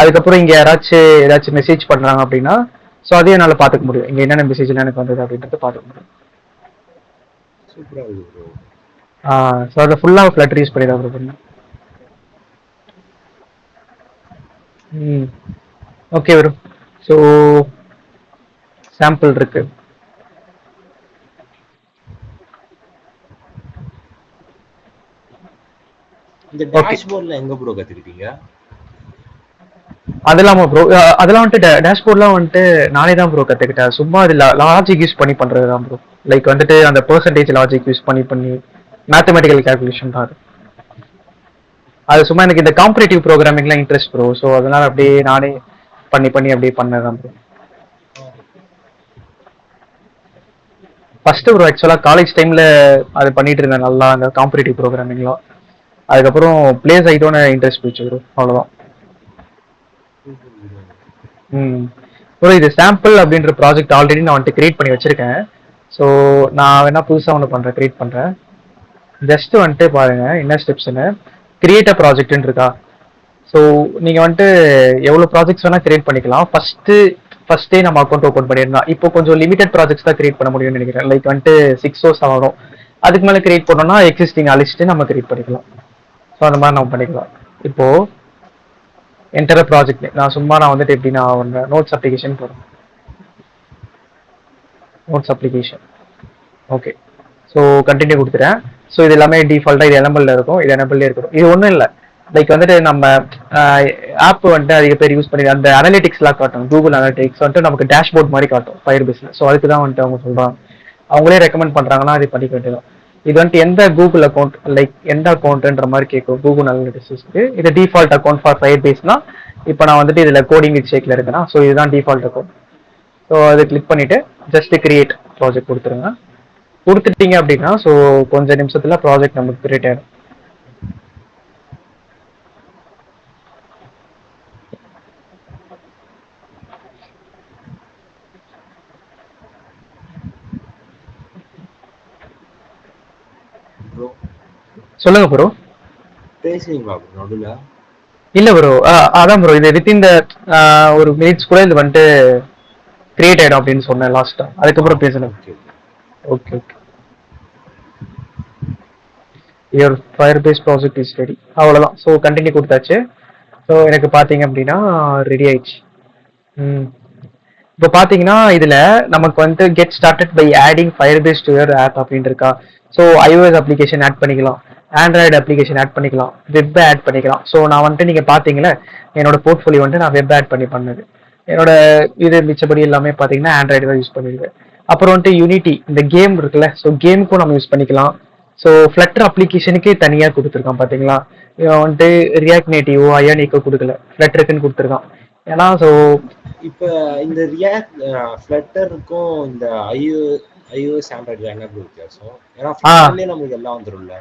அதுக்கப்புறம் இங்க ஏதாச்சும் மெசேஜ் பண்றாங்க அப்படின்னா ஸோ அதையும் என்னால் பார்த்துக்க முடியும். இங்க என்னென்ன மெசேஜ்லாம் எனக்கு வந்தது அப்படின்றத பார்த்துக்க முடியும். சூப்பரா இருக்கு ப்ரோ. ஸோ அதை ஃபுல்லாக ஃப்ளட்டர் யூஸ் பண்ணி தான் ப்ரோ பண்ணேன். Okay bro. ஸோ சாம்பிள் இருக்கு. இந்த டேஷ்போர்ட்ல எங்க ப்ரோ கத்துக்கிட்டீங்க? அதெல்லாம் ப்ரோ, அதெல்லாம் வந்துட்டு டேஷ்போர்ட்லாம் வந்துட்டு நானே தான் ப்ரோ கற்றுக்கிட்டேன். சும்மா அது லாஜிக் யூஸ் பண்ணி பண்ணுறது தான் ப்ரோ. லைக் வந்துட்டு அந்த பெர்சன்டேஜ் லாஜிக் யூஸ் பண்ணி மேத்தமெட்டிக்கல் கால்குலேஷன் தான் அது. அது சும்மா எனக்கு இந்த காம்பரேட்டிவ் ப்ரோக்ராமிங்லாம் இன்ட்ரெஸ்ட் ப்ரோ. ஸோ அதனால அப்படியே நானே பண்ணி அப்படியே பண்ணதான் ப்ரோ. ஃபர்ஸ்ட் ப்ரோ ஆக்சுவலாக காலேஜ் டைமில் அது பண்ணிட்டு இருந்தேன் நல்லா, அந்த காம்பரேட்டிவ் ப்ரோக்ராமிங்லாம். அதுக்கப்புறம் பிளேஸ் ஆகிட்டோன்னு இன்ட்ரெஸ்ட் போயிடுச்சு ப்ரோ, அவ்வளோதான். ப்ரோ இது சாம்பிள் அப்படின்ற ப்ராஜெக்ட் ஆல்ரெடி நான் வந்துட்டு கிரியேட் பண்ணி வச்சிருக்கேன். ஸோ நான் வேணா புதுசாக ஒன்று பண்ணுறேன், கிரியேட் பண்ணுறேன். ஜஸ்ட் வந்துட்டு பாருங்க என்ன ஸ்டெப்ஸ்ன்னு. கிரியேட் அ ப்ராஜெக்ட்னு இருக்கா. ஸோ நீங்கள் வந்துட்டு எவ்வளோ ப்ராஜெக்ட்ஸ் வேணால் கிரியேட் பண்ணிக்கலாம். ஃபர்ஸ்டே நம்ம அக்கௌண்ட் ஓப்பன் பண்ணிடலாம். இப்போ கொஞ்சம் லிமிடெட் ப்ராஜெக்ட்ஸ் தான் கிரியேட் பண்ண முடியும்னு நினைக்கிறேன். லைக் வந்துட்டு 6 or 7 அதுக்கு மேலே கிரியேட் பண்ணோம்னா எக்ஸிஸ்டிங் அழிச்சிட்டு நம்ம கிரியேட் பண்ணிக்கலாம். ஸோ அந்த மாதிரி நம்ம பண்ணிக்கலாம். இப்போ என்டர் ப்ராஜெக்ட் நான் வந்துட்டு எப்படின்னா நோட்ஸ் அப்ளிகேஷன் போகிறேன். Notes application okay. So continue கொடுத்துறேன். ஸோ இது எல்லாமே டிஃபால்ட்டாக இது எனபிள்ல இருக்கும், இது எனபிள்லே இருக்கணும். இது ஒன்றும் இல்லை, லைக் வந்துட்டு நம்ம ஆப் வந்துட்டு அதிக பேர் யூஸ் பண்ணி அந்த அனலிட்டிக்ஸ்லாம் காட்டும். கூகுள் அனலிட்டிக்ஸ் வந்துட்டு நமக்கு டேஷ்போர்ட் மாதிரி காட்டும் ஃபயர் பேஸ்ல. ஸோ அதுக்கு தான் வந்துட்டு அவங்க சொல்கிறாங்க, அவங்களே ரெக்கமெண்ட் பண்ணுறாங்கன்னா அது பண்ணிக்க வேண்டியதான். இது வந்துட்டு எந்த கூகுள் அக்கௌண்ட், லைக் எந்த அக்கௌண்ட்ன்ற மாதிரி கேட்கும் கூகுள் அனலிட்டிக்ஸ்க்கு. இது டிஃபால்ட் அக்கௌண்ட் ஃபார் ஃபயர் பேஸ்னா இப்போ நான் வந்துட்டு இதில் கோடிங் வித் ஷேக்ல இருக்கேன்னா ஸோ இதுதான் டிஃபால்ட் அக்கௌண்ட். ஸோ அதை கிளிக் பண்ணிட்டு ஜஸ்ட் கிரியேட் ப்ராஜெக்ட் கொடுத்துருங்க. கொடுத்துட்டீங்க அப்படின்னா ஸோ கொஞ்சம் நிமிஷத்துல ப்ராஜெக்ட் நமக்கு கிரியேட் ஆயிடும். ப்ரோ சொல்லுங்க ப்ரோ. பேசுவீங்களா ப்ரோ நடுவில்? இல்ல ப்ரோ, அதான் ப்ரோ இது வித் இந்த ஒரு மினிட்ஸ் கூட இது வந்துட்டு கிரியேட் ஆயிடும் அப்படின்னு சொன்னேன் லாஸ்டா. அதுக்கப்புறம் பேசணும். Okay okay okay. Your Firebase project is ready. அவ்வளோதான். ஸோ கண்டினியூ கொடுத்தாச்சு. ஸோ எனக்கு பார்த்தீங்க அப்படின்னா ரெடி ஆயிடுச்சு. இப்போ பார்த்தீங்கன்னா இதில் நமக்கு வந்து get started by adding Firebase to your app அப்படின்னு இருக்கா. ஸோ iOS அப்ளிகேஷன் ஆட் பண்ணிக்கலாம், ஆண்ட்ராய்டு அப்ளிகேஷன் ஆட் பண்ணிக்கலாம், வெப் ஆட் பண்ணிக்கலாம். ஸோ நான் வந்துட்டு நீங்கள் பார்த்தீங்களே என்னோட போர்ட்ஃபோலியோ வந்துட்டு நான் வெப் ஆட் பண்ணது. என்னோட இது மிச்சபடி எல்லாமே பார்த்தீங்கன்னா ஆண்ட்ராய்டு தான் யூஸ் பண்ணிடுவேன். அப்புறம் வந்துட்டு யூனிட்டி இந்த கேம் இருக்குல்ல, ஸோ கேமுக்கும் நம்ம யூஸ் பண்ணிக்கலாம். ஸோ ஃப்ளட்டர் அப்ளிகேஷனுக்கே தனியாக கொடுத்துருக்கான் பார்த்தீங்களா. இவன் வந்துட்டு ரியாக்ட் நேட்டிவோ அயானிக்கோ கொடுக்கல, ஃப்ளட்டருக்குன்னு கொடுத்துருக்கான். ஏன்னா ஸோ இப்போ இந்த ரியாக்ட் ஃப்ளட்டருக்கும் இந்த iOS ஆண்ட்ராய்டு என்ன ப்ரோ வித்தியாசம்? ஏன்னா ஃப்ளட்டர்லேயே நமக்கு எல்லாம் வந்துடும்ல.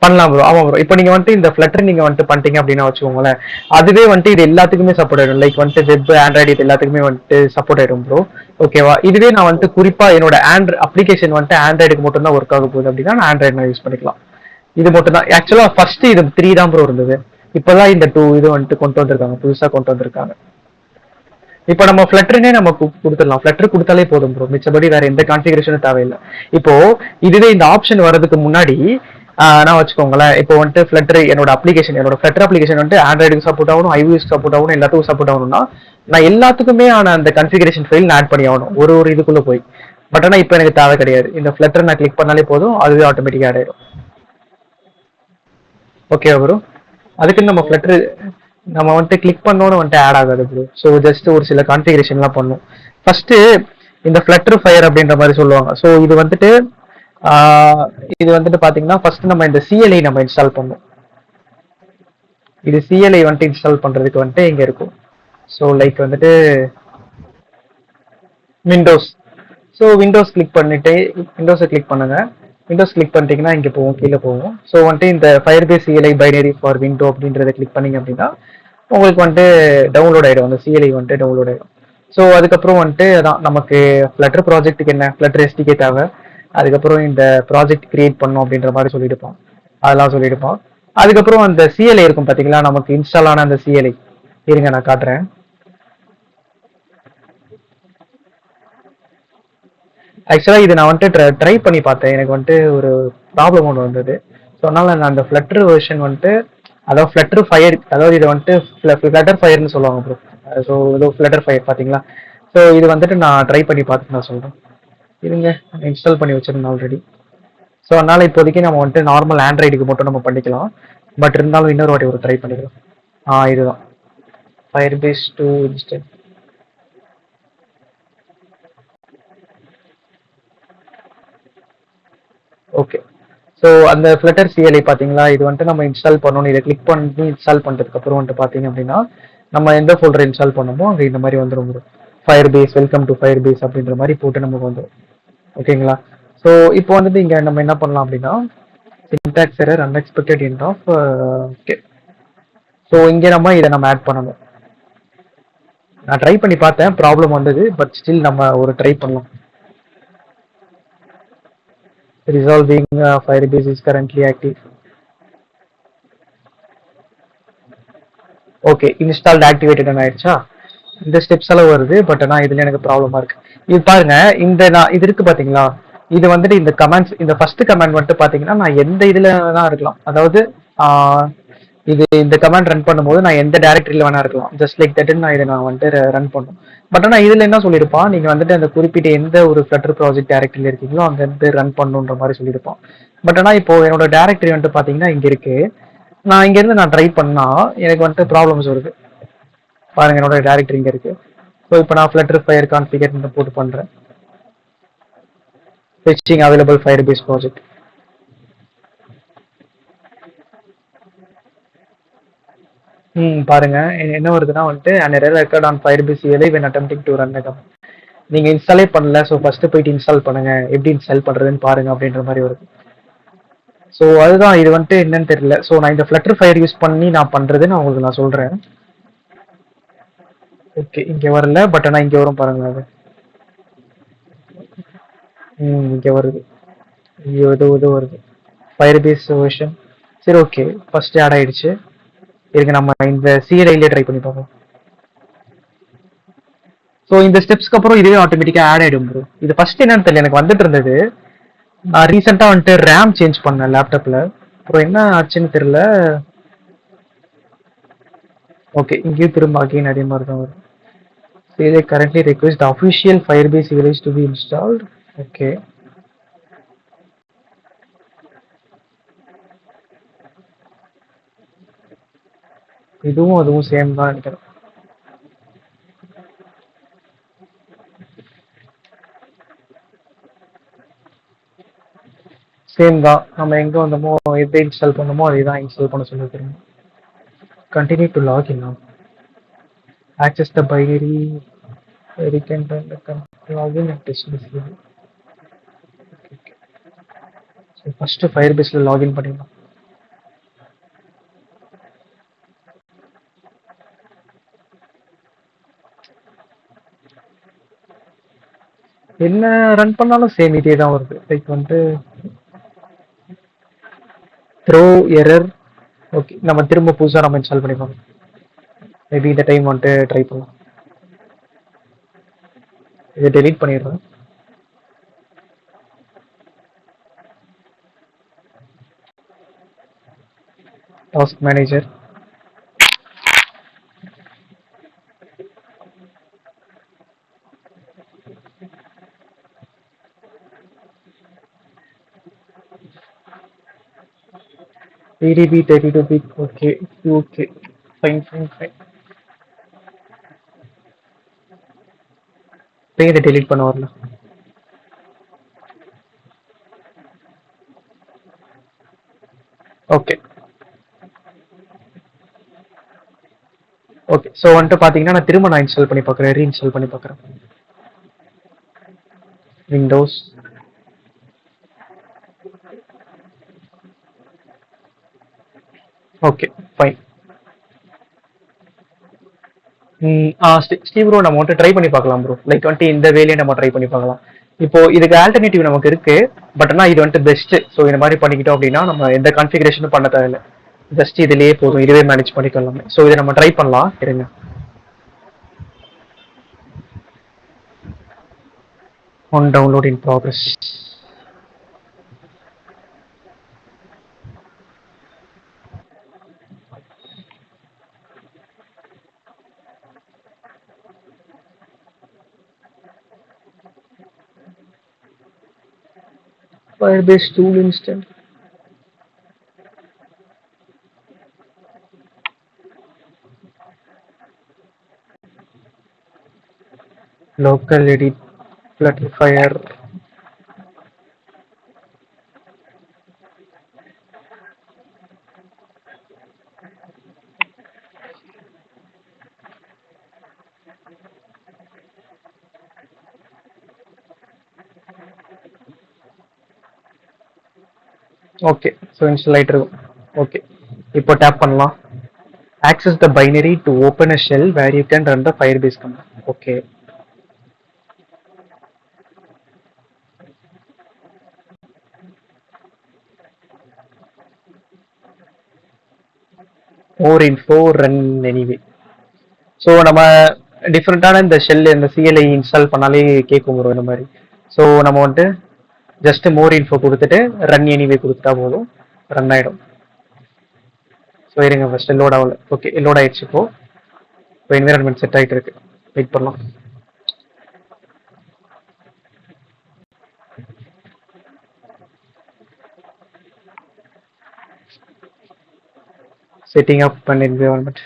பண்ணலாம் ப்ரோ. ஆமா ப்ரோ. இப்போ நீங்க வந்துட்டு இந்த ஃப்ளட்டர் நீங்க வந்துட்டு பண்ணிட்டீங்க அப்படின்னா வச்சுக்கோங்களேன், அதுவே வந்துட்டு இது எல்லாத்துக்குமே சப்போர்ட் ஆயிடும். லைக் வந்துட்டு வெப் ஆண்ட்ராய்டு இது எல்லாத்துக்குமே வந்துட்டு சப்போர்ட் ஆயிடும் ப்ரோ. ஓகேவா. இதுவே நான் வந்துட்டு குறிப்பா என்னோட அப்ளிகேஷன் வந்துட்டு ஆண்ட்ராய்டுக்கு மட்டும் தான் ஒர்க் ஆக போகுது அப்படின்னா நான் ஆண்ட்ராய்டு நான் யூஸ் பண்ணிக்கலாம். இது மட்டும் தான். ஆக்சுவலா ஃபர்ஸ்ட் இது 3 தான் ப்ரோ இருந்தது. இப்பதான் இந்த 2 இது வந்துட்டு கொண்டு வந்திருக்காங்க, புதுசா கொண்டு வந்திருக்காங்க. இப்போ நம்ம ஃப்ளட்டர்னே நம்ம கொடுத்துடலாம். ஃப்ளட்டர் கொடுத்தாலே போதும் ப்ரோ, மிச்சபடி வேற எந்த கான்ஃபிகரேஷனும் தேவையில்லை. இப்போ இதுவே இந்த ஆப்ஷன் வர்றதுக்கு முன்னாடி நான் வச்சுக்கோங்களேன், இப்போ வந்துட்டு ஃப்ளட்டர் என்னோட ஃப்ளட்டர் அப்ளிகேஷன் வந்துட்டு ஆண்ட்ராய்டுக்கு சப்போர்ட் ஆகணும், iOS சப்போர்ட் ஆகணும், எல்லாத்துக்கும் சப்போர்ட் ஆகணும்னா நான் எல்லாத்துக்குமே ஆன அந்த கன்ஃபிகரேஷன் ஃபைல் ஆட் பண்ணி ஆகணும் ஒரு இதுக்குள்ள போய். பட் ஆனா இப்போ எனக்கு தேவை கிடையாது. இந்த ஃப்ளட்டர் நான் கிளிக் பண்ணாலே போதும், அதுவே ஆட்டோமேட்டிக்காக ஆட் ஆயிடும். Okay bro. அதுக்கு நம்ம ஓகே ஃப்ளட்டர் நம்ம வந்துட்டு கிளிக் பண்ணோன்னு வந்துட்டு ஆட் ஆகாது ப்ரோ. ஸோ ஜஸ்ட் ஒரு சில கான்ஃபிகரேஷன்லாம் பண்ணும். ஃபர்ஸ்ட் இந்த ஃப்ளட்டர் ஃபயர் அப்படின்ற மாதிரி சொல்லுவாங்க. ஸோ இது வந்துட்டு ஆஹ், இது வந்துட்டு பாத்தீங்கன்னா ஃபர்ஸ்ட் நம்ம இந்த சிஎல்ஐ நம்ம இன்ஸ்டால் பண்ணணும். இது சிஎல்ஐ வந்துட்டு இன்ஸ்டால் பண்றதுக்கு வந்துட்டு இங்க இருக்கும். ஸோ லைக் வந்துட்டு விண்டோஸ். ஸோ விண்டோஸ் கிளிக் பண்ணிட்டு விண்டோஸை கிளிக் பண்ணுங்க. விண்டோஸ் கிளிக் பண்ணிட்டீங்கன்னா இங்கே போகும், கீழே போகும். ஸோ வந்துட்டு இந்த Firebase CLI binary for window அப்படின்றத கிளிக் பண்ணீங்க அப்படின்னா உங்களுக்கு வந்துட்டு டவுன்லோட் ஆயிடும். அந்த சிஎல்ஐ வந்துட்டு டவுன்லோட் ஆயிடும். ஸோ அதுக்கப்புறம் வந்துட்டு அதான் நமக்கு ஃப்ளட்டர் ப்ராஜெக்ட்டுக்கு என்ன ஃப்ளட்டர் எஸ்டிகே தேவை. அதுக்கப்புறம் இந்த ப்ராஜெக்ட் கிரியேட் பண்ணோம் அப்படின்ற மாதிரி சொல்லியிருப்பான். அதெல்லாம் சொல்லியிருப்பான். அதுக்கப்புறம் அந்த சிஎல்ஐ இருக்கும் பார்த்தீங்களா, நமக்கு இன்ஸ்டால் ஆன அந்த சிஎல்ஐ. இருங்க நான் காட்டுறேன். ஆக்சுவலாக இது நான் வந்துட்டு ட்ரை பண்ணி பார்த்தேன். எனக்கு வந்துட்டு ஒரு ப்ராப்ளம் ஒன்று வந்தது. ஸோ அதனால நான் அந்த ஃப்ளட்டர் வெர்ஷன் வந்துட்டு, அதாவது ஃப்ளட்டர் ஃபயர், அதாவது இது வந்துட்டு ஃப்ளட்டர் ஃபயர்னு சொல்லுவாங்க ப்ரோ. ஸோ இது ஃப்ளட்டர் ஃபயர் பார்த்தீங்களா. ஸோ இது வந்துட்டு நான் ட்ரை பண்ணி பார்த்துட்டு நான் சொல்கிறேன். இருங்க, இன்ஸ்டால் பண்ணி வச்சிருந்தேன் ஆல்ரெடி. ஸோ அதனால இப்போதைக்கு நம்ம வந்துட்டு நார்மல் ஆண்ட்ராய்டுக்கு மட்டும் நம்ம பண்ணிக்கலாம். பட் இருந்தாலும் இன்னொரு வாட்டி ஒரு ட்ரை பண்ணிக்கலாம். இதுதான் ஃபயர் பேஸ் டூ இன்ஸ்டன்ட். ஓகே. ஸோ அந்த ஃப்ளட்டர் சிஎல்ஐ பார்த்தீங்களா, இது வந்துட்டு நம்ம இன்ஸ்டால் பண்ணணும். இதை கிளிக் பண்ணி இன்ஸ்டால் பண்ணுறதுக்கு அப்புறம் வந்துட்டு பார்த்தீங்க அப்படின்னா நம்ம எந்த ஃபோல்டர் இன்ஸ்டால் பண்ணமோ அங்கே இந்த மாதிரி வந்துடும். Firebase welcome to Firebase அப்படின்ற மாதிரி போட்டு நமக்கு வந்துடும். ஓகேங்களா. ஸோ இப்போ வந்துட்டு இங்கே நம்ம என்ன பண்ணலாம் அப்படின்னா syntax error unexpected end of. Okay. So இங்கே நம்ம இதை நம்ம ஆட் பண்ணணும். நான் ட்ரை பண்ணி பார்த்தேன், ப்ராப்ளம் வந்தது. பட் ஸ்டில் நம்ம ஒரு ட்ரை பண்ணலாம். Resolving Firebase is currently active. Okay, installed activated ஆயிடுச்சா. இந்த ஸ்டெப்ஸ் எல்லாம் வருது. பட் ஆனால் இதுல எனக்கு ப்ராப்ளமா இருக்கு. இது பாருங்க, இந்த நான் இது இருக்கு பாத்தீங்களா, இது வந்துட்டு இந்த கமெண்ட்ஸ், இந்த ஃபர்ஸ்ட் கமெண்ட் வந்துட்டு பாத்தீங்கன்னா நான் எந்த இதுல தான் இருக்கலாம். அதாவது இது இந்த கமெண்ட் ரன் பண்ணும்போது நான் எந்த டைரக்டரியில வேணா இருக்கலாம். ஜஸ்ட் லைக் தட் நான் வந்துட்டு ரன் பண்ணும். பட் ஆனால் இதுல என்ன சொல்லியிருப்பான், நீங்க வந்துட்டு அந்த குறிப்பிட்ட எந்த ஒரு ஃப்ளட்டர் ப்ராஜெக்ட் டைரக்டரியில இருக்கீங்களோ அங்க இருந்து ரன் பண்ணுன்ற மாதிரி சொல்லியிருப்பான். பட் ஆனால் இப்போ என்னோட டைரக்டரி வந்துட்டு பாத்தீங்கன்னா இங்க இருக்கு. நான் இங்க இருந்து நான் ட்ரை பண்ணா எனக்கு வந்துட்டு ப்ராப்ளம்ஸ் வருது. பாருங்க, என்னோட டைரக்டரி இங்க இருக்கு. ஸோ இப்போ நான் ஃப்ளட்டர் ஃபயர் கான்ஃபிகர் போட்டு பண்றேன். Fetching available Firebase project. பாருங்க என்ன வருதுன்னா வந்துட்டு an error occurred on Firebase CLI when attempting to run a command. நீங்க இன்ஸ்டாலே பண்ணல, ஸோ ஃபர்ஸ்ட் போயிட்டு இன்ஸ்டால் பண்ணுங்க, எப்படி இன்ஸ்டால் பண்றதுன்னு பாருங்க அப்படின்ற மாதிரி வருது. ஸோ அதுதான் இது வந்துட்டு என்னன்னு தெரியல. ஸோ நான் இந்த ஃப்ளட்டர் ஃபயர் யூஸ் பண்ணி நான் பண்றது நான் உங்களுக்கு நான் சொல்றேன். ஓகே, இங்க வரல. பட் ஆனா இங்க வரும் பாருங்க அது. இங்க வருது. இங்க இது வருது ஃபயர் பேஸ் வெர்ஷன். சரி, ஓகே, ஃபர்ஸ்ட் ஆட் ஆயிடுச்சு. இருக்கு, நம்ம இந்த சிஎல்ஐல ட்ரை பண்ணி பார்ப்போம். ஸோ இந்த ஸ்டெப்ஸ்க்கு அப்புறம் இதுவே ஆட்டோமேட்டிக்கா ஆட் ஆயிடும் ப்ரோ. இது ஃபர்ஸ்ட் என்னன்னு தெரியல, எனக்கு வந்துட்டு இருந்தது. நான் ரீசெண்டா வந்துட்டு ரேம் சேஞ்ச் பண்ணேன் லேப்டாப்ல. அப்புறம் என்ன ஆச்சுன்னு தெரியல. ஓகே, இங்கேயும் திரும்ப அகைன் அதே மாதிரி தான் வரும். they currently request the official Firebase CLIs to be installed. Okay, இதுவும் அதுவும் சேம் தான் நினைக்கிறேன். சேம் தான். நம்ம எங்க வந்தோமோ எப்படி இன்ஸ்டால் பண்ணமோ அதே தான் இன்ஸ்டால் பண்ண சொல்லி திரும்ப. Continue to login now. Access the binary where you can run the login and test the CLI. First ஃபயர்பேஸ்ல லாகின் பண்ணிடலாம். என்ன ரன் பண்ணாலும் சேம் இதே தான் வருது. லைக் வந்துட்டு த்ரோ எரர். ஓகே, நம்ம திரும்ப புதுசாக நம்ம இன்ஸ்டால் பண்ணிக்கலாம். மேபி இந்த டைம் வந்துட்டு ட்ரை பண்ணலாம். இதை டெலீட் பண்ணிடுறேன். Task manager. PDB 32 bit. Okay. Okay. Fine, fine, fine. பேரை delete பண்ண வரல. ஓகே. ஓகே. ஸோ வந்துட்டு பார்த்தீங்கன்னா நான் திரும்ப நான் இன்ஸ்டால் பண்ணி பார்க்குறேன். ரீஇன்ஸ்டால் பண்ணி பார்க்குறேன். Windows. Okay. Fine. Steve bro நம்ம வந்துட்டு ட்ரை பண்ணி பார்க்கலாம் ப்ரோ. லைக் வந்துட்டு இந்த வேலையை நம்ம ட்ரை பண்ணி பார்க்கலாம். இப்போ இதுக்கு ஆல்டர்னேட்டிவ் நமக்கு இருக்கு. பட் ஆனால் இது வந்துட்டு பெஸ்ட். ஸோ இந்த மாதிரி பண்ணிக்கிட்டோம் அப்படின்னா நம்ம எந்த கான்ஃபிகரேஷனும் பண்ண தேவையில்லை. ஜஸ்ட் இதுலயே போதும். இதுவே மேனேஜ் பண்ணிக்கலாம். ஸோ இதை நம்ம ட்ரை பண்ணலாம். இருங்க. One download in progress. Firebase tool install. Local edit Flutterfire. Okay. So install ஆகிட்டு இருக்கும். ஓகே. இப்போ டேப் பண்ணலாம். Access the binary to open a shell where you can run the Firebase command. Okay. More info run anyway. So நம்ம டிஃப்ரெண்ட்டான இந்த ஷெல் இந்த சிஎல்ஐ இன்ஸ்டால் பண்ணாலே கேட்கும் வரும் இந்த மாதிரி. ஸோ நம்ம வந்துட்டு ஜஸ்ட் மோர் இன்ஃபோ கொடுத்துட்டு ரன் எனிவே கொடுத்துட்டா போதும், ரன் ஆகிடும். ஸோ இருங்க ஃபர்ஸ்ட் லோட் ஆகல. ஓகே, லோட் ஆயிடுச்சு. இப்போ என்விரான்மெண்ட் செட் ஆகிட்டு இருக்கு. வெயிட் பண்ணலாம். setting up an environment.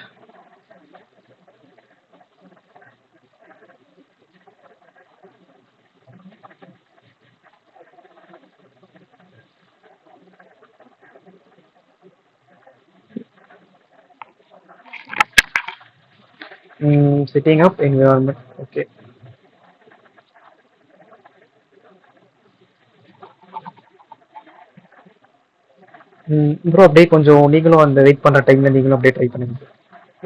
Setting up environment. Okay. Bro அப்படியே கொஞ்சம் நீங்களும் அந்த வெயிட் பண்ணுற டைமில் நீங்களும் அப்படியே ட்ரை பண்ணுங்க.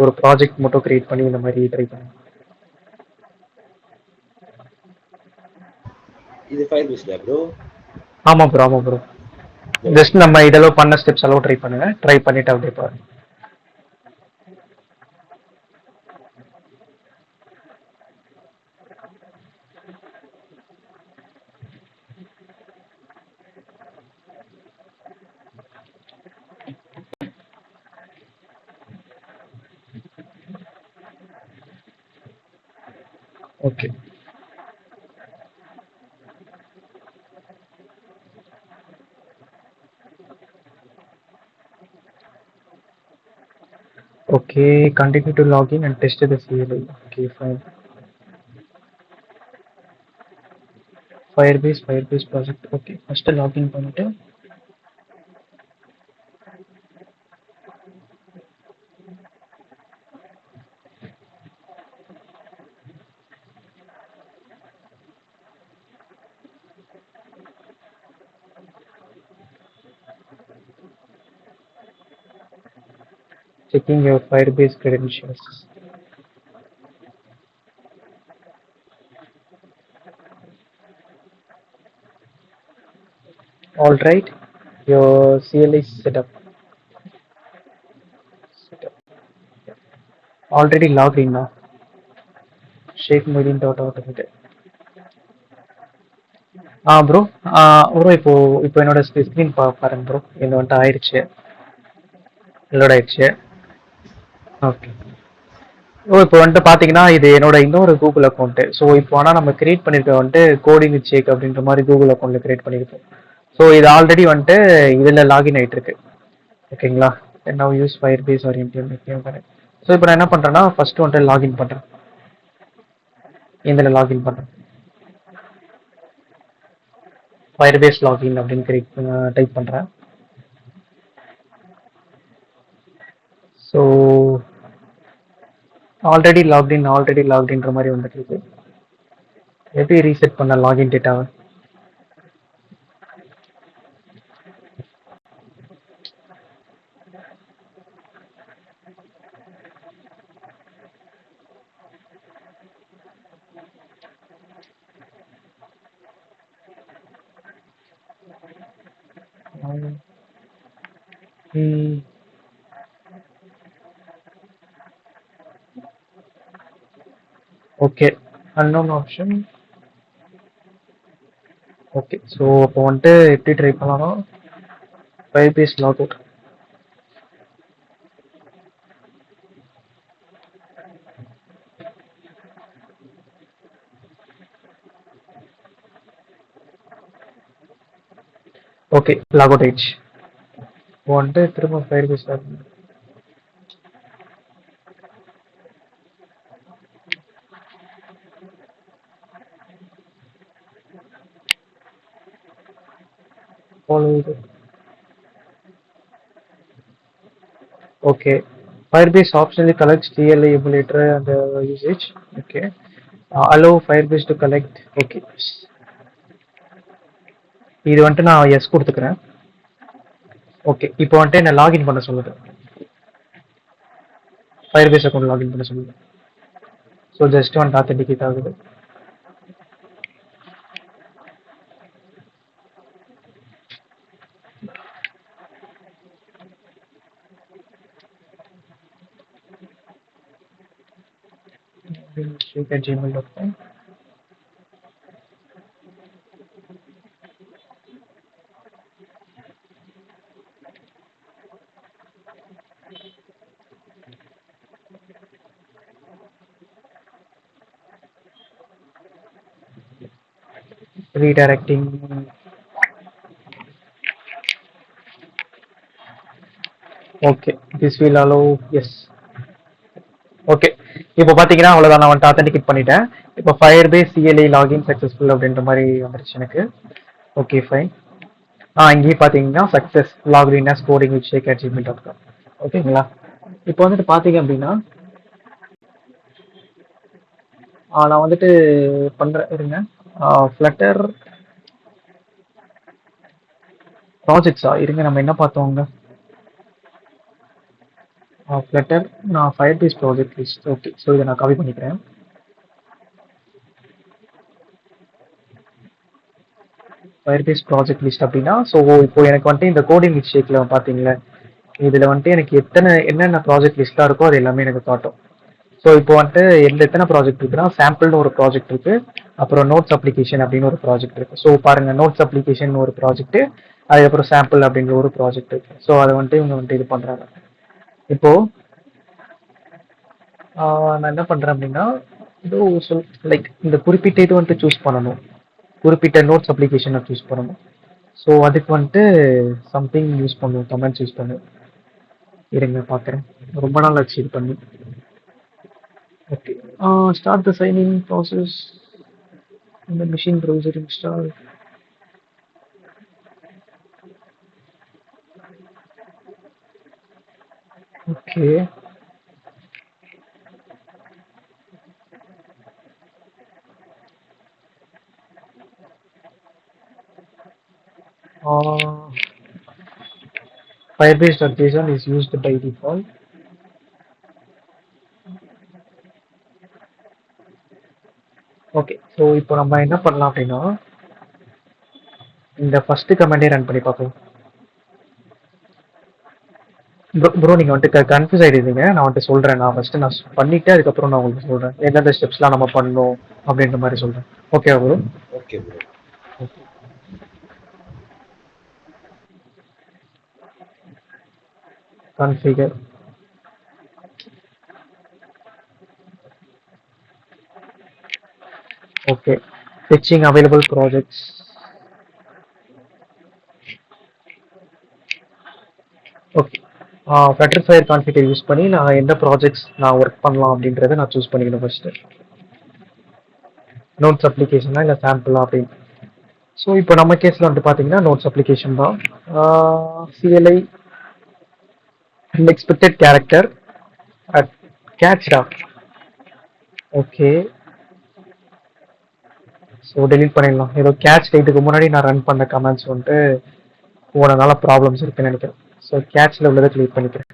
ஒரு ப்ராஜெக்ட் மட்டும் கிரியேட் பண்ணி இந்த மாதிரி ட்ரை பண்ணுங்க. இது Firebase ப்ரோ? ஆமாம் ப்ரோ, ஆமாம் ப்ரோ. ஜஸ்ட் நம்ம இதெல்லாம் பண்ண ஸ்டெப்ஸ் எல்லாம் ட்ரை பண்ணுங்க. ட்ரை பண்ணிட்டு அப்படியே பாருங்க. Okay. Okay, continue to log in and test the CLI. Okay, fine. Firebase project. Okay, first login பண்ணிட்டு checking your Firebase credentials. All right, your CLI is set up. Already logged in now. Sheikh Muhyiddin dot automated. Bro bro இப்போ என்னோட ஸ்க்ரீன் பாருங்க ப்ரோ. இது வந்துட்டு ஆயிடுச்சு, லோட் ஆயிடுச்சு. ஓகே. இப்போ வந்துட்டு பார்த்தீங்கன்னா இது என்னோட இன்னொரு கூகுள் அக்கௌண்ட்டு. ஸோ இப்போ ஆனால் நம்ம கிரியேட் பண்ணியிருக்க வந்துட்டு கோடிங் சேக் அப்படின்ற மாதிரி கூகுள் அக்கௌண்ட்டில் கிரியேட் பண்ணியிருக்கோம். ஸோ இது ஆல்ரெடி வந்துட்டு இதில் லாகின் ஆகிட்டு இருக்கு. ஓகேங்களா? Now use Firebase or npm correct. So இப்போ நான் என்ன பண்ணுறேன்னா ஃபர்ஸ்ட் வந்துட்டு லாகின் பண்ணுறேன். இதில் லாகின் பண்ணுறேன். Firebase லாகின் அப்படின்னு டைப் பண்ணுறேன். ஸோ ஆல்ரெடி லாக்டின்ற மாதிரி வந்துட்டு இருக்கு. எப்படி ரீசெட் பண்ண லாகின் டேட்டாவை? Okay, unknown option. Okay, so அப்போ வந்துட்டு எப்படி ட்ரை பண்ணலாம்? Firebase log out. Okay, log out ஆயிடுச்சு. வந்துட்டு திரும்ப Firebase லாகின். Follow இது. Okay, Firebase optionally collects TLA emulator and usage. Okay, allow Firebase to collect. Okay, இது வந்துட்டு நான் எஸ் கொடுத்துக்கிறேன். ஓகே, இப்போ வந்துட்டு என்ன லாகின் பண்ண சொல்லுது. Firebase அக்கௌண்ட் லாகின் பண்ண சொல்லுது. ஸோ ஜஸ்ட் வந்துட்டு ஆத்தென்டிகேட் ஆகுது. gmail.com. Redirecting. Okay, this will allow. Yes. Okay, இப்போ பார்த்தீங்கன்னா அவ்வளோதான், நான் வந்துட்டு ஆத்தென்டிகேட் பண்ணிட்டேன். இப்போ Firebase CLI லாகின் சக்ஸஸ்ஃபுல் அப்படின்ற மாதிரி வந்துருச்சு எனக்கு. Okay fine. இங்கேயும் பார்த்தீங்கன்னா success login as coding with ஷேக்@gmail.com. ஓகேங்களா? இப்போ வந்துட்டு பார்த்தீங்க அப்படின்னா நான் வந்துட்டு பண்ணுறேன் இருங்க. ஃப்ளட்டர் ப்ராஜெக்ட்ஸா இருங்க, நம்ம என்ன பார்த்தோங்க? ஃப்ளட்டர் நான் Firebase project list. Okay, so இதை நான் காப்பி பண்ணிக்கிறேன். Firebase ப்ராஜெக்ட் லிஸ்ட் அப்படின்னா, ஸோ இப்போ எனக்கு வந்துட்டு இந்த கோடிங் வித் ஷேக்கில் பார்த்தீங்களா, இதில் வந்துட்டு எனக்கு என்னென்ன ப்ராஜெக்ட் லிஸ்ட்டாக இருக்கோ அது எல்லாமே எனக்கு காட்டும். ஸோ இப்போ வந்துட்டு எத்தனை ப்ராஜெக்ட் இருக்குன்னா, சாம்பிள்னு ஒரு ப்ராஜெக்ட் இருக்கு, அப்புறம் நோட்ஸ் அப்ளிகேஷன் அப்படின்னு ஒரு ப்ராஜெக்ட் இருக்கு. ஸோ பாருங்க, நோட்ஸ் அப்ளிகேஷன் ஒரு ப்ராஜெக்ட், அதுக்கப்புறம் சாம்பிள் அப்படிங்கிற ஒரு ப்ராஜெக்ட் இருக்கு. ஸோ அதை வந்துட்டு இவங்க வந்துட்டு இது பண்றாங்க. இப்போ நான் என்ன பண்றேன் அப்படின்னா, ஏதோ லைக் இந்த குறிப்பிட்ட இது வந்துட்டு சூஸ் பண்ணணும், குறிப்பிட்ட நோட்ஸ் அப்ளிகேஷனை சூஸ் பண்ணணும். ஸோ அதுக்கு வந்துட்டு சம்திங் யூஸ் பண்ணுவோம், கமெண்ட்ஸ் யூஸ் பண்ணுவோம். இருங்க பார்க்குறேன், ரொம்ப நாள் ஆச்சு இது பண்ணி. Okay, start the signing process இந்த machine browser install. Okay, Firebase.json is used by default. Okay, so இப்போ நம்ம என்ன பண்ணலாம் அப்படின்னா, இந்த ஃபர்ஸ்ட் கமெண்டே ரன் பண்ணி பார்ப்போம். ப்ரோ நீங்கள் வந்துட்டு கன்ஃபியூஸ் ஆகிடுவீங்க, நான் வந்துட்டு சொல்கிறேன். நான் பண்ணிவிட்டு அதுக்கப்புறம் நான் உங்களுக்கு சொல்கிறேன் எந்தெந்த ஸ்டெப்ஸ்லாம் நம்ம பண்ணணும் அப்படின்ற மாதிரி சொல்கிறேன். ஓகேவா bro? Okay bro. Configure. Okay, fetching available projects. Okay. Flutterfire configure use பண்ணி நான் எந்த ப்ராஜெக்ட்ஸ் நான் ஒர்க் பண்ணலாம் அப்படின்றத நான் சூஸ் பண்ணிக்கணும் ஃபர்ஸ்ட்டு. நோட்ஸ் அப்ளிகேஷனா இல்லை சாம்பிளா அப்படின்னு. ஸோ இப்போ நம்ம கேஸில் வந்து பார்த்தீங்கன்னா நோட்ஸ் அப்ளிகேஷன் தான். சிஎல்ஐ அன்எக்ஸ்பெக்டட் கேரக்டர் கேட்ச்டா. ஓகே. ஸோ டெலீட் பண்ணிடலாம். ஏதோ கேட்ச் இதுக்கு முன்னாடி நான் ரன் பண்ண கமெண்ட்ஸ் வந்துட்டு போனனால ப்ராப்ளம்ஸ் இருக்குன்னு நினைக்கிறேன். ஸோ கேட்ச்ல உள்ளதை கிளிக் பண்ணிக்கிறேன்.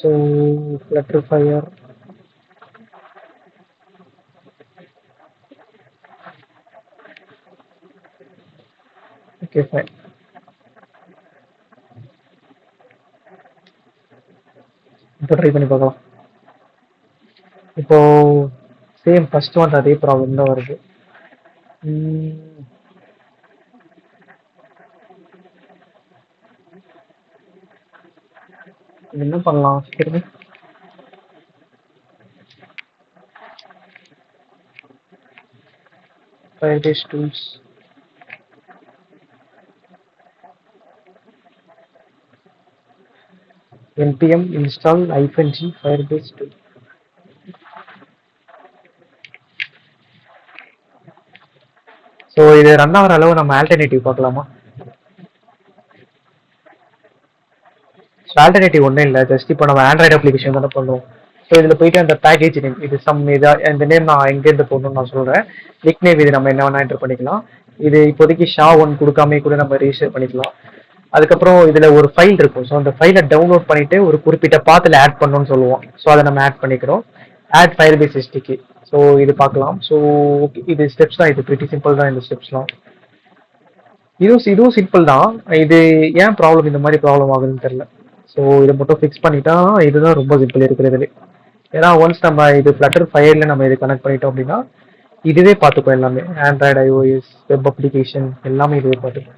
So Flutterfire okay fine. இப்போ ட்ரை பண்ணி பார்க்கலாம். இப்போ சேம் ஃபர்ஸ்ட் வந்து அதே ப்ராப்ளம் தான் வருது. என்ன பண்ணலாம் சரி. Firebase tools. npm install -g Firebase tool. So இது ரன் ஆகிற அளவு நம்ம ஆல்டர்னேட்டிவ் பார்க்கலாமா? ஸோ ஆல்டர்னேட்டிவ் ஒன்றும் இல்லை, ஜஸ்ட் இப்போ நம்ம ஆண்ட்ராய்டு அப்ளிகேஷன் தானே பண்ணுவோம். ஸோ இதில் போயிட்டு அந்த பேக்கேஜ் நேம் இது இந்த நேம் நான் எங்கேருந்து போடணும்னு நான் சொல்கிறேன். நிக் நேம் இது நம்ம என்ன வேணா என்டர் பண்ணிக்கலாம். இது இப்போதைக்கு SHA-1 கொடுக்காம கூட நம்ம ரெஜிஸ்டர் பண்ணிக்கலாம். அதுக்கப்புறம் இதில் ஒரு ஃபைல் இருக்கும். ஸோ அந்த ஃபைலை டவுன்லோட் பண்ணிட்டு ஒரு குறிப்பிட்ட பாத்தில் ஆட் பண்ணணும்னு சொல்லுவோம். ஸோ அதை நம்ம ஆட் பண்ணிக்கிறோம். Add Firebase SDK. ஸோ இது பார்க்கலாம். ஸோ இது ஸ்டெப்ஸ் தான். இது பிரிட்டி சிம்பிள் தான் இந்த ஸ்டெப்ஸ்லாம். இதுவும் சிம்பிள் தான். இது ஏன் ப்ராப்ளம் இந்த மாதிரி ப்ராப்ளம் ஆகுதுன்னு தெரியல. ஸோ இதை மட்டும் ஃபிக்ஸ் பண்ணிட்டா இதுதான் ரொம்ப சிம்பிள் இருக்கிறது. ஏன்னா ஒன்ஸ் நம்ம இது Flutterfire நம்ம இது கனெக்ட் பண்ணிட்டோம் அப்படின்னா இதுவே பார்த்துப்போம். எல்லாமே ஆண்ட்ராய்டு, iOS, வெப் அப்ளிகேஷன் எல்லாமே இதுவே பார்த்துப்போம்.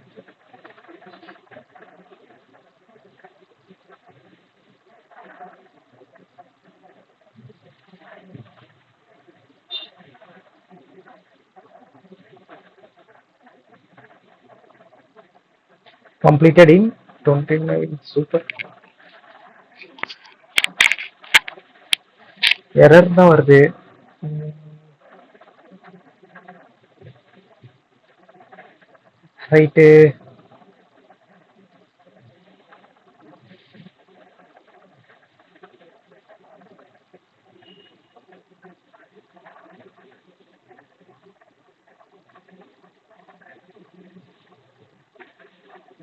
Completed in 29. சூப்பர். எரர் தான் வருது. ரைட்டு.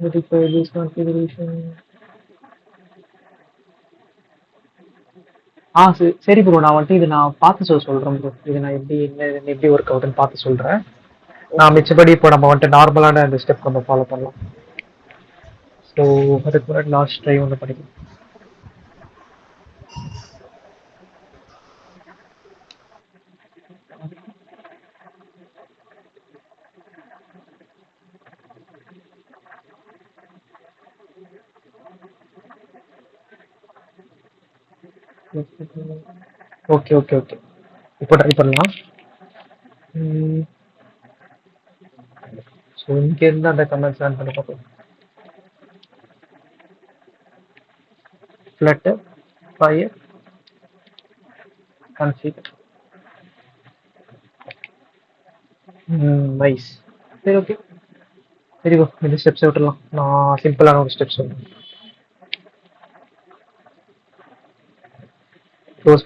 Modify this configuration. சரி ப்ரோ, நான் வந்துட்டு இதை நான் பார்த்து சொல்கிறேன் ப்ரோ. இது நான் எப்படி ஒர்க் ஆகுதுன்னு பார்த்து சொல்கிறேன். நான் மிச்சபடி இப்போ நம்ம வந்துட்டு நார்மலான அந்த ஸ்டெப் நம்ம ஃபாலோ பண்ணலாம். ஸோ அதுக்கு முன்னாடி லாஸ்ட் ட்ரை ஒன்று பண்ணிக்கலாம். Okay okay okay. இப்போ ட்ரை பண்ணலாம். ஸோ இங்கேருந்து அந்த கமெண்ட்ஸ் ரன் பண்ணி பார்க்கலாம். Flutterfire config. நைஸ். சரி ஓகே. சரி ப்ரோ, இந்த ஸ்டெப்ஸை விட்டுடலாம். நான் சிம்பிளான ஒரு ஸ்டெப் சொல்லுவேன். க்ளோஸ்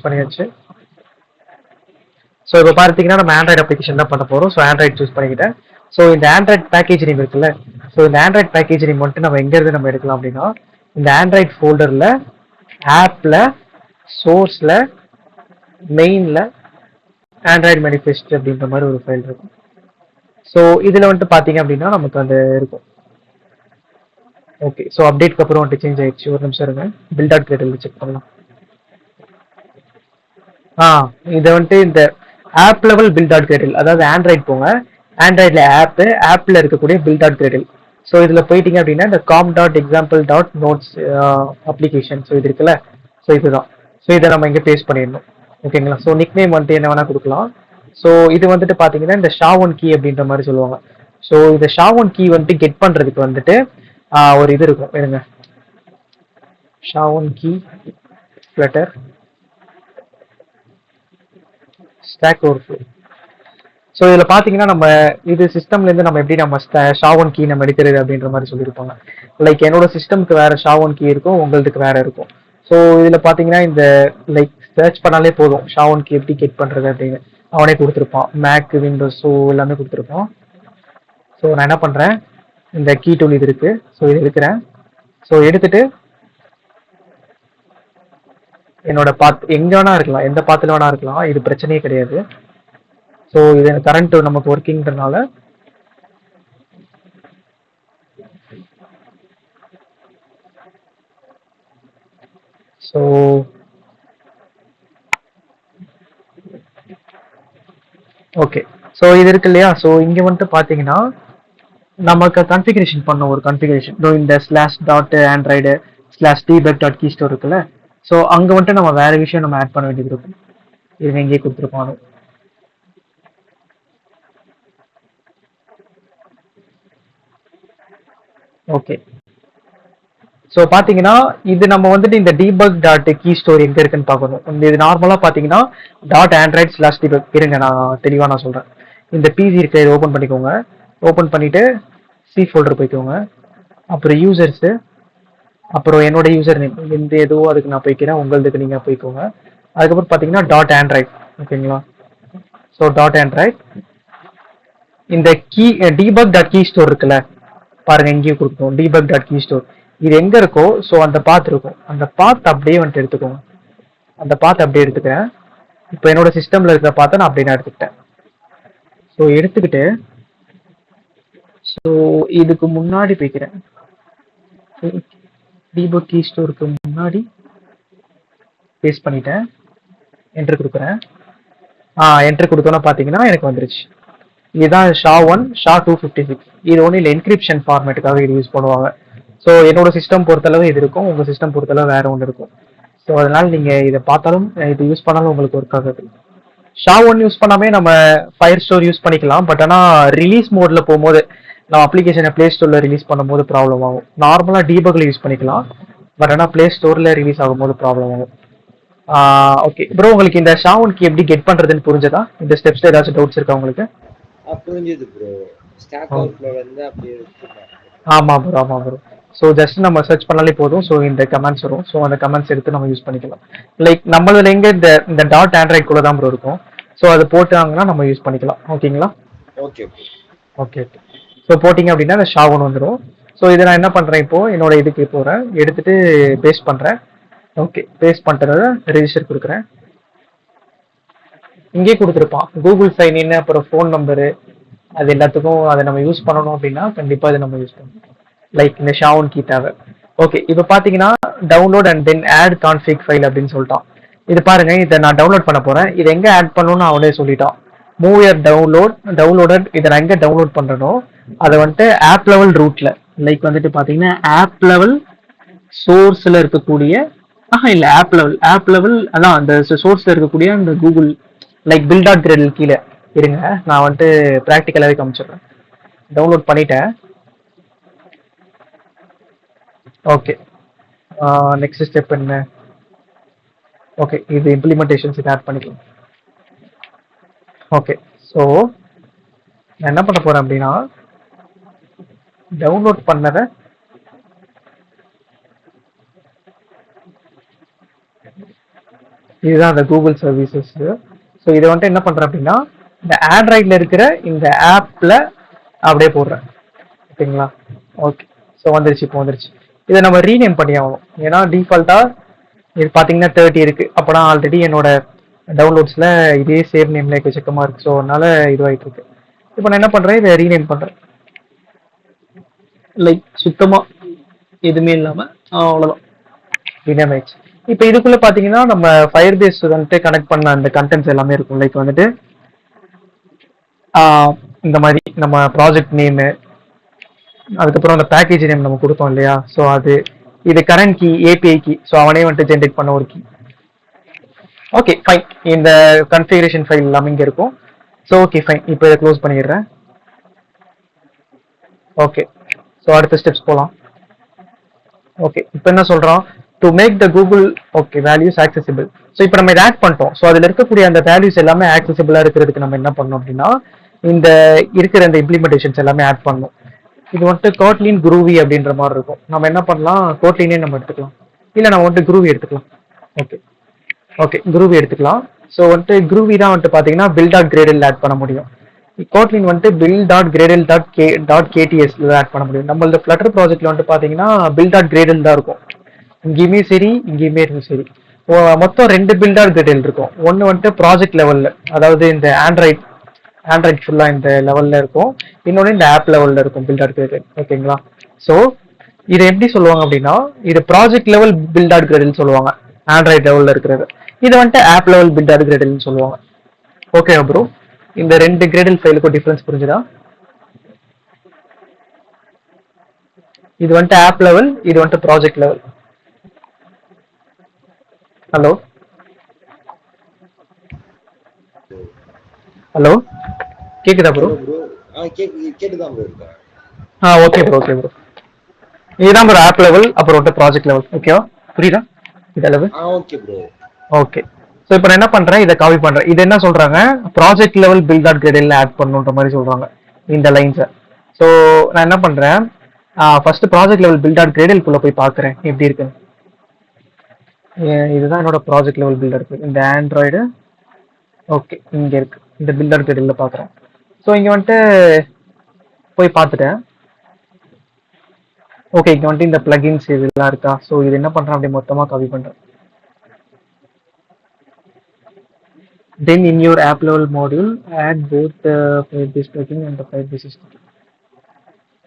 பண்ணியாச்சு. ஸோ இப்போ பார்த்தீங்கன்னா நம்ம ஆண்ட்ராய்டு அப்ளிகேஷன் தான் பண்ண போகிறோம். ஸோ ஆண்ட்ராய்டு சூஸ் பண்ணிக்கிட்டேன். ஸோ இந்த ஆண்ட்ராய்டு பேக்கேஜ் நேம் இருக்குல்ல, ஸோ இந்த ஆண்ட்ராய்டு பேக்கேஜ் நேம் வந்துட்டு நம்ம எங்கேருந்து நம்ம எடுக்கலாம் அப்படின்னா இந்த ஆண்ட்ராய்டு ஃபோல்டரில் ஆப்பில் சோர்ஸில் மெயினில் ஆண்ட்ராய்டு மேனிஃபெஸ்ட் அப்படின்ற மாதிரி ஒரு ஃபைல் இருக்கும். ஸோ இதில் வந்துட்டு பார்த்தீங்க அப்படின்னா நமக்கு அந்த இருக்கும். ஓகே. ஸோ அப்டேட்க்கு அப்புறம் வந்துட்டு சேஞ்ச் ஆயிடுச்சு. ஒரு நிமிஷம் இருங்க, build.gradle செக் பண்ணலாம். இதை வந்துட்டு இந்த ஆப் லெவல் build.gradle, அதாவது ஆண்ட்ராய்டு போங்க, ஆண்ட்ராய்டில் ஆப்பில் இருக்கக்கூடிய build.gradle. ஸோ இதில் போயிட்டீங்க அப்படின்னா இந்த com.example.notes அப்ளிகேஷன். ஸோ இது இருக்குல்ல, ஸோ இதுதான். ஸோ இதை நம்ம இங்கே பேஸ்ட் பண்ணிடணும். ஓகேங்களா? ஸோ நிக் நேம் வந்துட்டு என்ன வேணா கொடுக்கலாம். ஸோ இது வந்துட்டு பார்த்தீங்கன்னா இந்த ஷா1 கீ அப்படின்ற மாதிரி சொல்லுவாங்க. ஸோ இந்த ஷா1 கீ வந்துட்டு கெட் பண்ணுறதுக்கு வந்துட்டு ஒரு இது இருக்கும். இருங்க, ஷா1 key flutter stack overflow. So இதில் பார்த்தீங்கன்னா நம்ம இது சிஸ்டம்லேருந்து நம்ம எப்படி நம்ம ஷா1 கீ நம்ம எடுக்கிறது அப்படின்ற மாதிரி சொல்லியிருப்பாங்க. லைக் என்னோட சிஸ்டம்க்கு வேற ஷா1 கீ இருக்கும், உங்களுக்கு வேற இருக்கும். ஸோ இதில் பார்த்தீங்கன்னா இந்த லைக் சர்ச் பண்ணாலே போதும் ஷா1 கீ எப்படி கெட் பண்ணுறது அப்படின்னு அவனே கொடுத்துருப்பான். மேக், விண்டோஸ், ஸோ எல்லாமே கொடுத்துருப்பான். ஸோ நான் என்ன பண்ணுறேன், இந்த கீ டூல் இது இருக்கு, ஸோ இது எடுக்கிறேன். ஸோ எடுத்துட்டு என்னோட பாத் எங்க வேணா இருக்கலாம், எந்த பாத்துல வேணா இருக்கலாம், இது பிரச்சனையே கிடையாது. ஸோ இது கரண்ட் நமக்கு ஒர்க்கிங்கிறதுனால ஸோ ஓகே. ஸோ இது இருக்கு இல்லையா? ஸோ இங்க வந்துட்டு பாத்தீங்கன்னா நமக்கு கன்ஃபிகரேஷன் பண்ண ஒரு கன்ஃபிகரேஷன் இந்த slash dot Android slash debug dot keystore இருக்குல்ல. ஸோ அங்க வந்துட்டு நம்ம வேற விஷயம் நம்ம ஆட் பண்ண வேண்டியது இருக்கும். இது எங்கேயே கொடுத்துருப்பானு. ஓகே. ஸோ பார்த்தீங்கன்னா இது நம்ம வந்துட்டு இந்த debug டாட் கீ ஸ்டோர் எங்கே இருக்குன்னு பார்க்கணும். இந்த இது நார்மலாக பார்த்தீங்கன்னா டாட் ஆண்ட்ராய்ட் ஸ்லாஷ் debug. இருங்க நான் தெளிவாக நான் சொல்கிறேன். இந்த பிசி இருக்க இதை ஓப்பன் பண்ணிக்கோங்க. ஓப்பன் பண்ணிட்டு சி ஃபோல்டர் போய்க்கோங்க. அப்புறம் யூசர்ஸு, அப்புறம் என்னோட யூசர் நேம் எந்த ஏதோ அதுக்கு நான் போய்க்கிறேன், உங்களுதுக்கு நீங்கள் போய்க்கோங்க. அதுக்கப்புறம் பார்த்தீங்கன்னா டாட் ஆண்ட்ராய்ட். ஓகேங்களா? ஸோ டாட் ஆண்ட்ராய்ட் இந்த key debug dot keystore இருக்குல்ல பாருங்க, எங்கேயும் கொடுக்கணும் debug டாட் கீ ஸ்டோர். இது எங்க இருக்கோ ஸோ அந்த பாத் இருக்கும், அந்த பாத் அப்படியே வந்துட்டு எடுத்துக்கோங்க. அந்த பாத் அப்படியே எடுத்துக்கிறேன். இப்போ என்னோட சிஸ்டம்ல இருக்கிற பாத்தை நான் அப்படியே எடுத்துக்கிட்டேன். ஸோ எடுத்துக்கிட்டு ஸோ இதுக்கு முன்னாடி போய்க்கிறேன். debug கீ ஸ்டோருக்கு முன்னாடி பேஸ்ட் பண்ணிட்டேன். என்டர் கொடுக்குறேன். என்டர் கொடுத்தோன்னா பார்த்தீங்கன்னா எனக்கு வந்துருச்சு. இதுதான் ஷா1 SHA-256. இது ஒன்றும் இல்லை, என்கிரிப்ஷன் ஃபார்மேட்டுக்காக இது யூஸ் பண்ணுவாங்க. ஸோ என்னோட சிஸ்டம் பொறுத்தளவு இது இருக்கும், உங்கள் சிஸ்டம் பொறுத்தளவு வேற ஒன்று இருக்கும். ஸோ அதனால நீங்கள் இதை பார்த்தாலும் இது யூஸ் பண்ணாலும் உங்களுக்கு ஒர்க் ஆகுது. ஷா1 யூஸ் பண்ணாமே நம்ம ஃபயர் ஸ்டோர் யூஸ் பண்ணிக்கலாம். பட் ஆனால் ரிலீஸ் மோடில் போகும்போது நம்ம அப்ளிகேஷனை ப்ளே ஸ்டோரில் ரிலீஸ் பண்ணும்போது ப்ராப்ளம் ஆகும். நார்மலாக டீபக்கில் யூஸ் பண்ணிக்கலாம், பட் ஆனால் ப்ளே ஸ்டோரில் ரிலீஸ் ஆகும்போது ப்ராப்ளம் ஆகும். ஓகே ப்ரோ, உங்களுக்கு இந்த ஷா1 கீ எப்படி கெட் பண்ணுறதுன்னு புரிஞ்சதா? இந்த ஸ்டெப்ஸில் ஏதாச்சும் டவுட்ஸ் இருக்கா உங்களுக்கு? புரிஞ்சுது ப்ரோ. ஸ்டாக் ஓவர்ஃப்ளோ வந்து அப்படியே ஆமாம் ப்ரோ, ஆமாம் ப்ரோ. ஸோ ஜஸ்ட் நம்ம சர்ச் பண்ணாலே போதும். ஸோ இந்த கமெண்ட்ஸ் வரும். ஸோ அந்த கமெண்ட்ஸ் எடுத்து நம்ம யூஸ் பண்ணிக்கலாம். லைக் நம்மளதுல எங்கே இந்த டாட் ஆண்ட்ராய்ட் கூட தான் ப்ரோ இருக்கும். ஸோ அது போட்டாங்கன்னா நம்ம யூஸ் பண்ணிக்கலாம். ஓகேங்களா? Okay okay. ஸோ போட்டிங்க அப்படின்னா அந்த ஷா1 வந்துடும். ஸோ இதை நான் என்ன பண்ணுறேன், இப்போ என்னோட இதுக்கு போகிறேன், எடுத்துட்டு பேஸ்ட் பண்ணுறேன். ஓகே, பேஸ்ட் பண்ணிட்டத ரெஜிஸ்டர் கொடுக்குறேன். இங்கே கொடுத்துருப்பான் கூகுள் சைன்இன், அப்புறம் ஃபோன் நம்பரு, அது எல்லாத்துக்கும் அதை நம்ம யூஸ் பண்ணணும் அப்படின்னா கண்டிப்பாக இதை நம்ம யூஸ் பண்ணணும். லைக் இந்த ஷா1 கீ தேவை. ஓகே, இப்போ பார்த்தீங்கன்னா download and then add config file அப்படின்னு சொல்லிட்டான். இது பாருங்க, இதை நான் டவுன்லோட் பண்ண போறேன். இதை எங்க ஆட் பண்ணணும்னு அவனே சொல்லிட்டான். Move your downloaded. இதை நான் எங்க டவுன்லோட் பண்றனோ அதை வந்துட்டு ஆப் லெவல் ரூட்ல, லைக் வந்துட்டு பாத்தீங்கன்னா ஆப் லெவல் சோர்ஸ்ல இருக்கக்கூடிய இல்ல ஆப் லெவல் அதான் அந்த சோர்ஸ்ல இருக்கக்கூடிய அந்த Google like build dot gradle கீழே இருங்க. நான் வந்துட்டு ப்ராக்டிக்கலாவே காமிச்சிடுறேன். டவுன்லோட் பண்ணிட்டேன். ஓகே, நெக்ஸ்ட் ஸ்டெப் என்ன? ஓகே, இது இம்ப்ளிமெண்டேஷன்ஸ் ஆட் பண்ணிக்கலாம். ஓகே, ஸோ நான் என்ன பண்ண போறேன் அப்படின்னா டவுன்லோட் பண்ணதை இதுதான் அந்த கூகுள் சர்வீசஸ். ஸோ இதை வந்துட்டு என்ன பண்றேன் அப்படின்னா இந்த ஆண்ட்ராய்டில் இருக்கிற இந்த ஆப்ல அப்படியே போடுறேன். ஓகேங்களா? ஓகே, ஸோ வந்துருச்சு. இப்போ வந்துருச்சு. இதை நம்ம ரீநேம் பண்ணி ஆகணும். ஏன்னா டிஃபால்ட்டா இது பார்த்தீங்கன்னா 30 இருக்கு. அப்போனா ஆல்ரெடி என்னோட டவுன்லோட்ஸ்ல இதே சேவ் நேம்ல எக்கச்சக்கமா இருக்கு. ஸோ அதனால இதுவாயிட்டு இருக்கு. இப்போ நான் என்ன பண்றேன், இதை ரீநேம் பண்றேன். லைக் சுத்தமா எதுவுமே இல்லாம அவ்வளவுதான் ரீநேம் ஆயிடுச்சு. இப்போ இதுக்குள்ள பாத்தீங்கன்னா நம்ம ஃபயர் பேஸ் வந்துட்டு கனெக்ட் பண்ண அந்த கண்டென்ட்ஸ் எல்லாமே இருக்கும். லைக் வந்துட்டு இந்த மாதிரி நம்ம ப்ராஜெக்ட் நேமு, அதுக்கப்புறம் அந்த பேக்கேஜ் நேம் நம்ம கொடுத்தோம் இல்லையா, ஸோ அது இது current key, API key. So அவனே வந்துட்டு ஜென்ரேட் பண்ண ஒரு கீ. Okay fine. இந்த கன்ஃபிகரேஷன் ஃபைல் எல்லாமே இங்கே இருக்கும். So okay fine. இப்போ இதை க்ளோஸ் பண்ணிடுறேன். ஓகே, ஸோ அடுத்த ஸ்டெப்ஸ் போகலாம். ஓகே, இப்போ என்ன சொல்கிறோம், to make the Google okay values accessible. So இப்போ நம்ம இதை ஆட் பண்ணிட்டோம். ஸோ அதில் இருக்கக்கூடிய அந்த வேல்யூஸ் எல்லாமே ஆக்சசிபிளாக இருக்கிறதுக்கு நம்ம என்ன பண்ணோம் அப்படின்னா, இந்த இருக்கிற இந்த இம்ப்ளிமெண்டேஷன்ஸ் எல்லாமே ஆட் பண்ணணும். இது வந்துட்டு கோட்லின் குரூவி அப்படின்ற மாதிரி இருக்கும். நம்ம என்ன பண்ணலாம், கோட்லினே நம்ம எடுத்துக்கலாம், இல்லை நம்ம வந்துட்டு குரூவி எடுத்துக்கலாம். ஓகே ஓகே, குரூவி எடுத்துக்கலாம். ஸோ வந்துட்டு குரூவி தான் வந்துட்டு பார்த்தீங்கன்னா பில் டாட் கிரேடில் ஆட் பண்ண முடியும். கோட்லின் வந்துட்டு பில் டாட் கிரேடில் டாட் கேடிஎஸ்ல ஆட் பண்ண முடியும். நம்ம இந்த ஃப்ளட்டர் ப்ராஜெக்ட்ல வந்துட்டு பார்த்தீங்கன்னா பில் டாட் கிரேடில் தான் இருக்கும். இங்கேயுமே சரி, இங்கேயுமே சரி. மொத்தம் 2 பில் டாட் கிரேடில் இருக்கும். ஒன்று வந்துட்டு ப்ராஜெக்ட் லெவலில், அதாவது இந்த ஆண்ட்ராய்ட் ஃபுல்லாக இந்த லெவலில் இருக்கும். இன்னொன்று இந்த ஆப் லெவலில் இருக்கும் பில் டாட் கிரேடில். ஓகேங்களா? ஸோ இதை எப்படி சொல்லுவாங்க அப்படின்னா, இது ப்ராஜெக்ட் லெவல் பில் டாட் கிரேடில் சொல்லுவாங்க, ஆண்ட்ராய்ட் லெவலில் இருக்கிறது. இது வந்துட்டு ஆப் லெவல் பில் டாட் கிரேடில்னு சொல்லுவாங்க. ஓகே ப்ரோ, இந்த 2 கிரேடில் ஃபைலுக்கும் டிஃபரன்ஸ் புரிஞ்சுதா? இது வந்துட்டு ஆப் லெவல், இது வந்துட்டு ப்ராஜெக்ட் லெவல். ஹலோ ஹலோ, கேக்குதா ப்ரோ? Hello bro. கேட்டுதான் ப்ரோ இருக்கேன். Okay bro, okay bro. இதுதான் ப்ரோ ஆப் லெவல், அப்புறம் வந்துட்டு ப்ராஜெக்ட் லெவல். ஓகேவா? புரியுதா இந்த level? Okay bro. Okay, so இப்போ நான் என்ன பண்றேன், இதை காப்பி பண்றேன். இது என்ன சொல்றாங்க, project level build dot gradle add பண்ணுன்ற மாதிரி சொல்றாங்க இந்த லைன்ஸை. ஸோ நான் என்ன பண்றேன், first project level build dot கிரேடில்குள்ள போய் பார்க்குறேன் எப்படி இருக்கு. இதுதான் என்னோட ப்ராஜெக்ட் லெவல் பில்டர் இருக்கு, இந்த ஆண்ட்ராய்டு. ஓகே, இங்க இருக்கு, இந்த பில் டாட் கிரேடில் பார்க்குறேன். ஸோ இங்க வந்துட்டு போய் பார்த்துட்டேன். ஓகே, இங்க வந்துட்டு இந்த பிளகின்ஸ் இதெல்லாம் இருக்கா. ஸோ இது என்ன பண்றேன், அப்படி மொத்தமா காப்பி பண்றேன். Then in your app level module, add both the Firebase plugin and the Firebase system.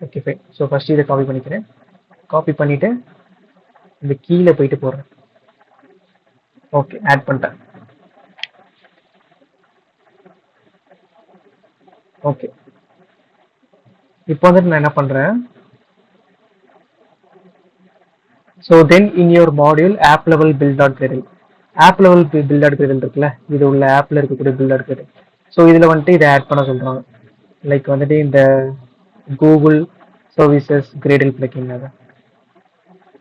Okay, fine. So first இதை காப்பி பண்ணிக்கிறேன். காப்பி பண்ணிட்டு இந்த கீழே போயிட்டு போடுறேன். ஓகே, ஆட் பண்ணிட்டேன். ஓகே, இப்போ வந்துட்டு நான் என்ன பண்றேன், so then in your module app level build dot gradle, app level build dot gradle இருக்குல்ல, இது உள்ள ஆப்ல இருக்கக்கூடிய பில் டாட் கிரேடில். ஸோ இதில் வந்துட்டு இதை ஆட் பண்ண சொல்றாங்க. லைக் வந்துட்டு இந்த கூகுள் சர்வீசஸ் கிரேடில் பிளக்கிங் அதை.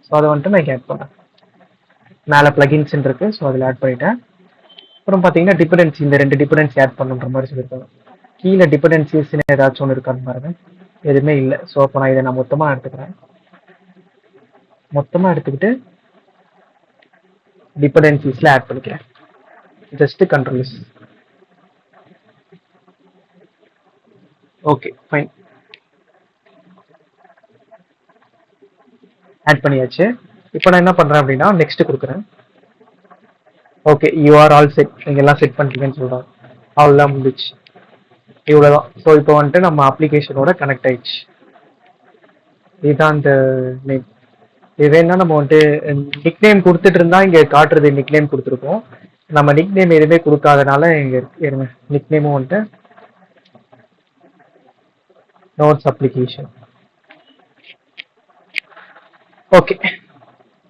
ஸோ அதை வந்துட்டு நான் ஆட் பண்ணேன். மேலே பிளகின்ஸ் இருக்கு, ஸோ அதில் ஆட் பண்ணிட்டேன். அப்புறம் பார்த்தீங்கன்னா டிபெண்டன்சி, இந்த 2 டிபெண்டன்சி ஆட் பண்ணுன்ற மாதிரி சொல்லியிருக்காங்க. கீழே டிபெண்டன்சிஸ்ன்னு ஏதாச்சும் ஒன்று இருக்கான்னு பாருங்க, எதுவுமே இல்லை. ஸோ அப்போ நான் இதை நான் மொத்தமாக எடுத்துக்கிறேன். மொத்தமாக எடுத்துக்கிட்டு டிபெண்டன்சிஸில் ஆட் பண்ணிக்கிறேன். Just controls. Okay fine, add பண்ணியாச்சு. இப்போ நான் என்ன பண்ணுறேன் அப்படின்னா நெக்ஸ்ட் கொடுக்குறேன். Okay, you are all set, நீங்கள் எல்லாம் செட் பண்ணிட்டீங்கன்னு சொல்கிறாங்க. அவ்வளோதான் முடிச்சு, இவ்வளோதான். ஸோ இப்போ வந்துட்டு நம்ம அப்ளிகேஷனோட கனெக்ட் ஆயிடுச்சு. இதுதான் இந்த நேம். இது வேணா நம்ம வந்துட்டு நிக் நேம் கொடுத்துட்டு இருந்தா இங்கே காட்டுறது நிக் நேம் கொடுத்துருக்கோம். நம்ம நிக் நேம் எதுவுமே கொடுக்காதனால இங்கே இருங்க, நிக் நேமும் வந்துட்டு நோட்ஸ் அப்ளிகேஷன். ஓகே,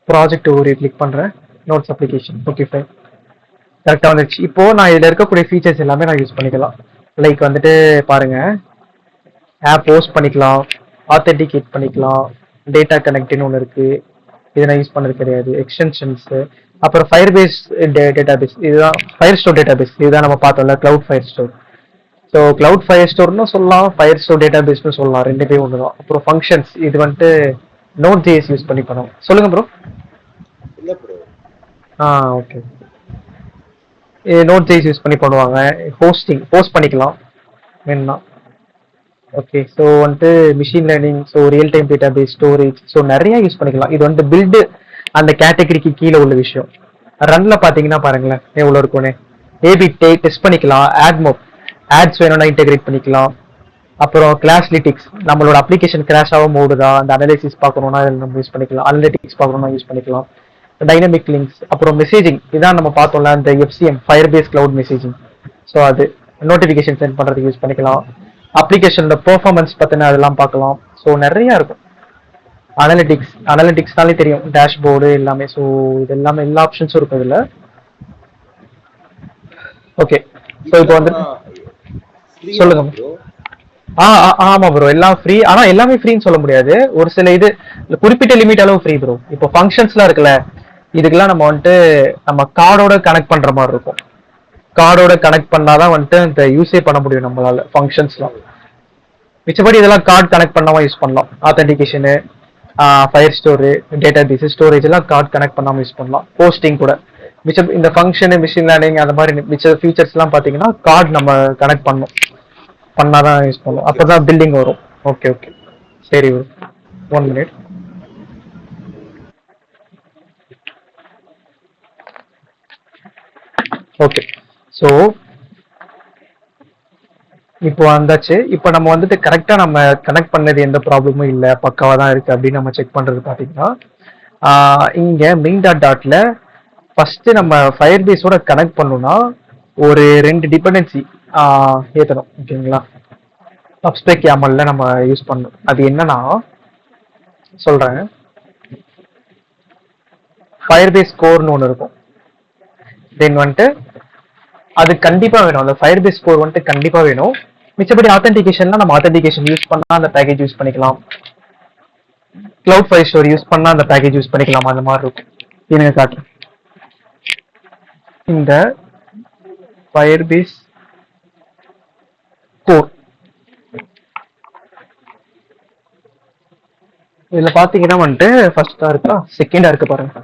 ப்ராஜெக்ட் ஒரு கிளிக் பண்ணுறேன், நோட்ஸ் அப்ளிகேஷன். ஓகே ஃபைன், கரெக்டாக வந்துருச்சு. இப்போ நான் இதில் இருக்கக்கூடிய ஃபீச்சர்ஸ் எல்லாமே நான் யூஸ் பண்ணிக்கலாம். லைக் வந்துட்டு பாருங்க, ஆப் போஸ்ட் பண்ணிக்கலாம், ஆத்தென்டிகேட் பண்ணிக்கலாம், டேட்டா கனெக்ட்னு ஒன்று இருக்கு, இதை நான் யூஸ் பண்ணது கிடையாது. எக்ஸ்டென்ஷன்ஸ், அப்புறம் ஃபயர்பேஸ் டேட்டாபேஸ், இதுதான் ஃபயர் ஸ்டோர் டேட்டாபேஸ், இதுதான் நம்ம பார்த்தோம்ல cloud Firestore. So cloud ஃபயர் ஸ்டோர்னு சொல்லலாம், ஃபயர் ஸ்டோர் டேட்டாபேஸ்னு சொல்லலாம், ரெண்டுமே ஒன்று தான். அப்புறம் ஃபங்க்ஷன்ஸ், இது வந்துட்டு நோட் ஜேஎஸ் யூஸ் பண்ணி பண்ணுவோம். சொல்லுங்க ப்ரோ. இல்ல bro. Okay, node JS use பண்ணி பண்ணுவாங்க. போஸ்ட் பண்ணிக்கலாம் வேணும்னா. ஓகே, ஸோ வந்துட்டு machine learning, so real time database storage, so நிறைய யூஸ் பண்ணிக்கலாம். இது வந்து பில்டு அந்த கேட்டகரிக்கு கீழே உள்ள விஷயம். ரன்ல பார்த்தீங்கன்னா பாருங்களேன் எவ்வளோ இருக்கும்னு. ஏபி டெஸ்ட் பண்ணிக்கலாம், ஆட்ஸ் வேணும்னா இன்டெகிரேட் பண்ணிக்கலாம். அப்புறம் கிளாஸ்லிட்டிக்ஸ், நம்மளோட அப்ளிகேஷன் கிராஷ் ஆகும் ஓடுதா அந்த அனலைசிஸ் பார்க்கணும்னா நம்ம யூஸ் பண்ணிக்கலாம். அனலிட்டிக்ஸ் பார்க்கணும்னா யூஸ் பண்ணிக்கலாம். டைனமிக் லிங்க்ஸ், அப்புறம் மெசேஜிங், இதான் நம்ம பார்த்தோம்ல இந்த FCM Firebase cloud messaging. So அது நோட்டிஃபிகேஷன் சென்ட் பண்ணுறதுக்கு யூஸ் பண்ணிக்கலாம். அப்ளிகேஷனோட பெர்ஃபார்மன்ஸ் பற்றின அதெல்லாம் பார்க்கலாம். ஸோ நிறையா இருக்கும். அனலிட்டிக்ஸ்னாலே தெரியும், டேஷ்போர்டு எல்லாமே. ஸோ இது எல்லாமே எல்லா ஆப்ஷன்ஸும் இருக்கும் இதில். ஓகே. ஸோ இப்போ இதெல்லாம் வந்துட்டு ஃப்ரீயா சொல்லுங்க. ப்ரோ? ஆமா ப்ரோ, எல்லாம் ஃப்ரீ. ஆனா எல்லாமே ஃப்ரீன்னு சொல்ல முடியாது. ஒரு சில இது குறிப்பிட்ட லிமிட் அளவு ஃப்ரீ ப்ரோ. இப்போ ஃபங்க்ஷன்ஸ்லாம் இருக்குல்ல, இதுக்கெல்லாம் நம்ம வந்துட்டு நம்ம கார்டோட கனெக்ட் பண்ற மாதிரி இருக்கும். கார்டோட கனெக்ட் பண்ணாதான் வந்துட்டு இந்த யூஸே பண்ண முடியும் நம்மளால ஓ ஃபங்க்ஷன்ஸ்லாம். மிச்சபடி இதெல்லாம் கார்டு கனெக்ட் பண்ணாம யூஸ் பண்ணலாம். Authentication, Firestore, database storage எல்லாம் கார்டு கனெக்ட் பண்ணாம யூஸ் பண்ணலாம். போஸ்டிங் கூட மிச்சம் இந்த ஃபங்க்ஷனு, மிஷின் லேர்னிங் அந்த மாதிரி மிச்ச ஃபீச்சர்ஸ் எல்லாம் பாத்தீங்கன்னா கார்டு நம்ம கனெக்ட் பண்ணணும், பண்ணாதான் யூஸ் பண்ணும். ஓகே அப்பதான் பில்டிங் வரும். ஓகே ஓகே, சரி bro. 1 minute. ஓகே. ஸோ இப்போ வந்தாச்சு. இப்போ நம்ம வந்துட்டு கரெக்டா நம்ம கனெக்ட் பண்ணது எந்த ப்ராப்ளமும் இல்லை, பக்காவா தான் இருக்கு அப்படின்னு நம்ம செக் பண்றது பாத்தீங்கன்னா, இங்க மெயின் டாட்ல ஃபர்ஸ்ட் நம்ம ஃபயர் பேஸோட கனெக்ட் பண்ணணும்னா ஒரு 2 டிபெண்டன்சி ஏத்தணும். ஓகேங்களா? சப்ஸ்பெக் யாமல்ல நம்ம யூஸ் பண்ணணும். அது என்னன்னா சொல்றேன். ஃபயர் பேஸ் கோர்னு ஒன்று இருக்கும். தென் வந்துட்டு அது கண்டிப்பா வேணும். அந்த ஃபயர் பேஸ் கோர் வந்துட்டு கண்டிப்பா வேணும். மிச்சபடி ஆத்தென்டிகேஷன்லாம் நம்ம ஆத்தென்டிகேஷன் யூஸ் பண்ணா அந்த பேக்கேஜ் யூஸ் பண்ணிக்கலாம். கிளவுட் ஃபயர் ஸ்டோர் யூஸ் பண்ணா அந்த பேக்கேஜ் யூஸ் பண்ணிக்கலாம். அந்த மாதிரி இருக்கும். இருங்க காட்டுறேன். இந்த ஃபயர் பேஸ் கோர் இதுல பாத்தீங்கன்னா வந்துட்டு ஃபர்ஸ்டா இருக்கா, செகண்டா இருக்கு பாருங்க.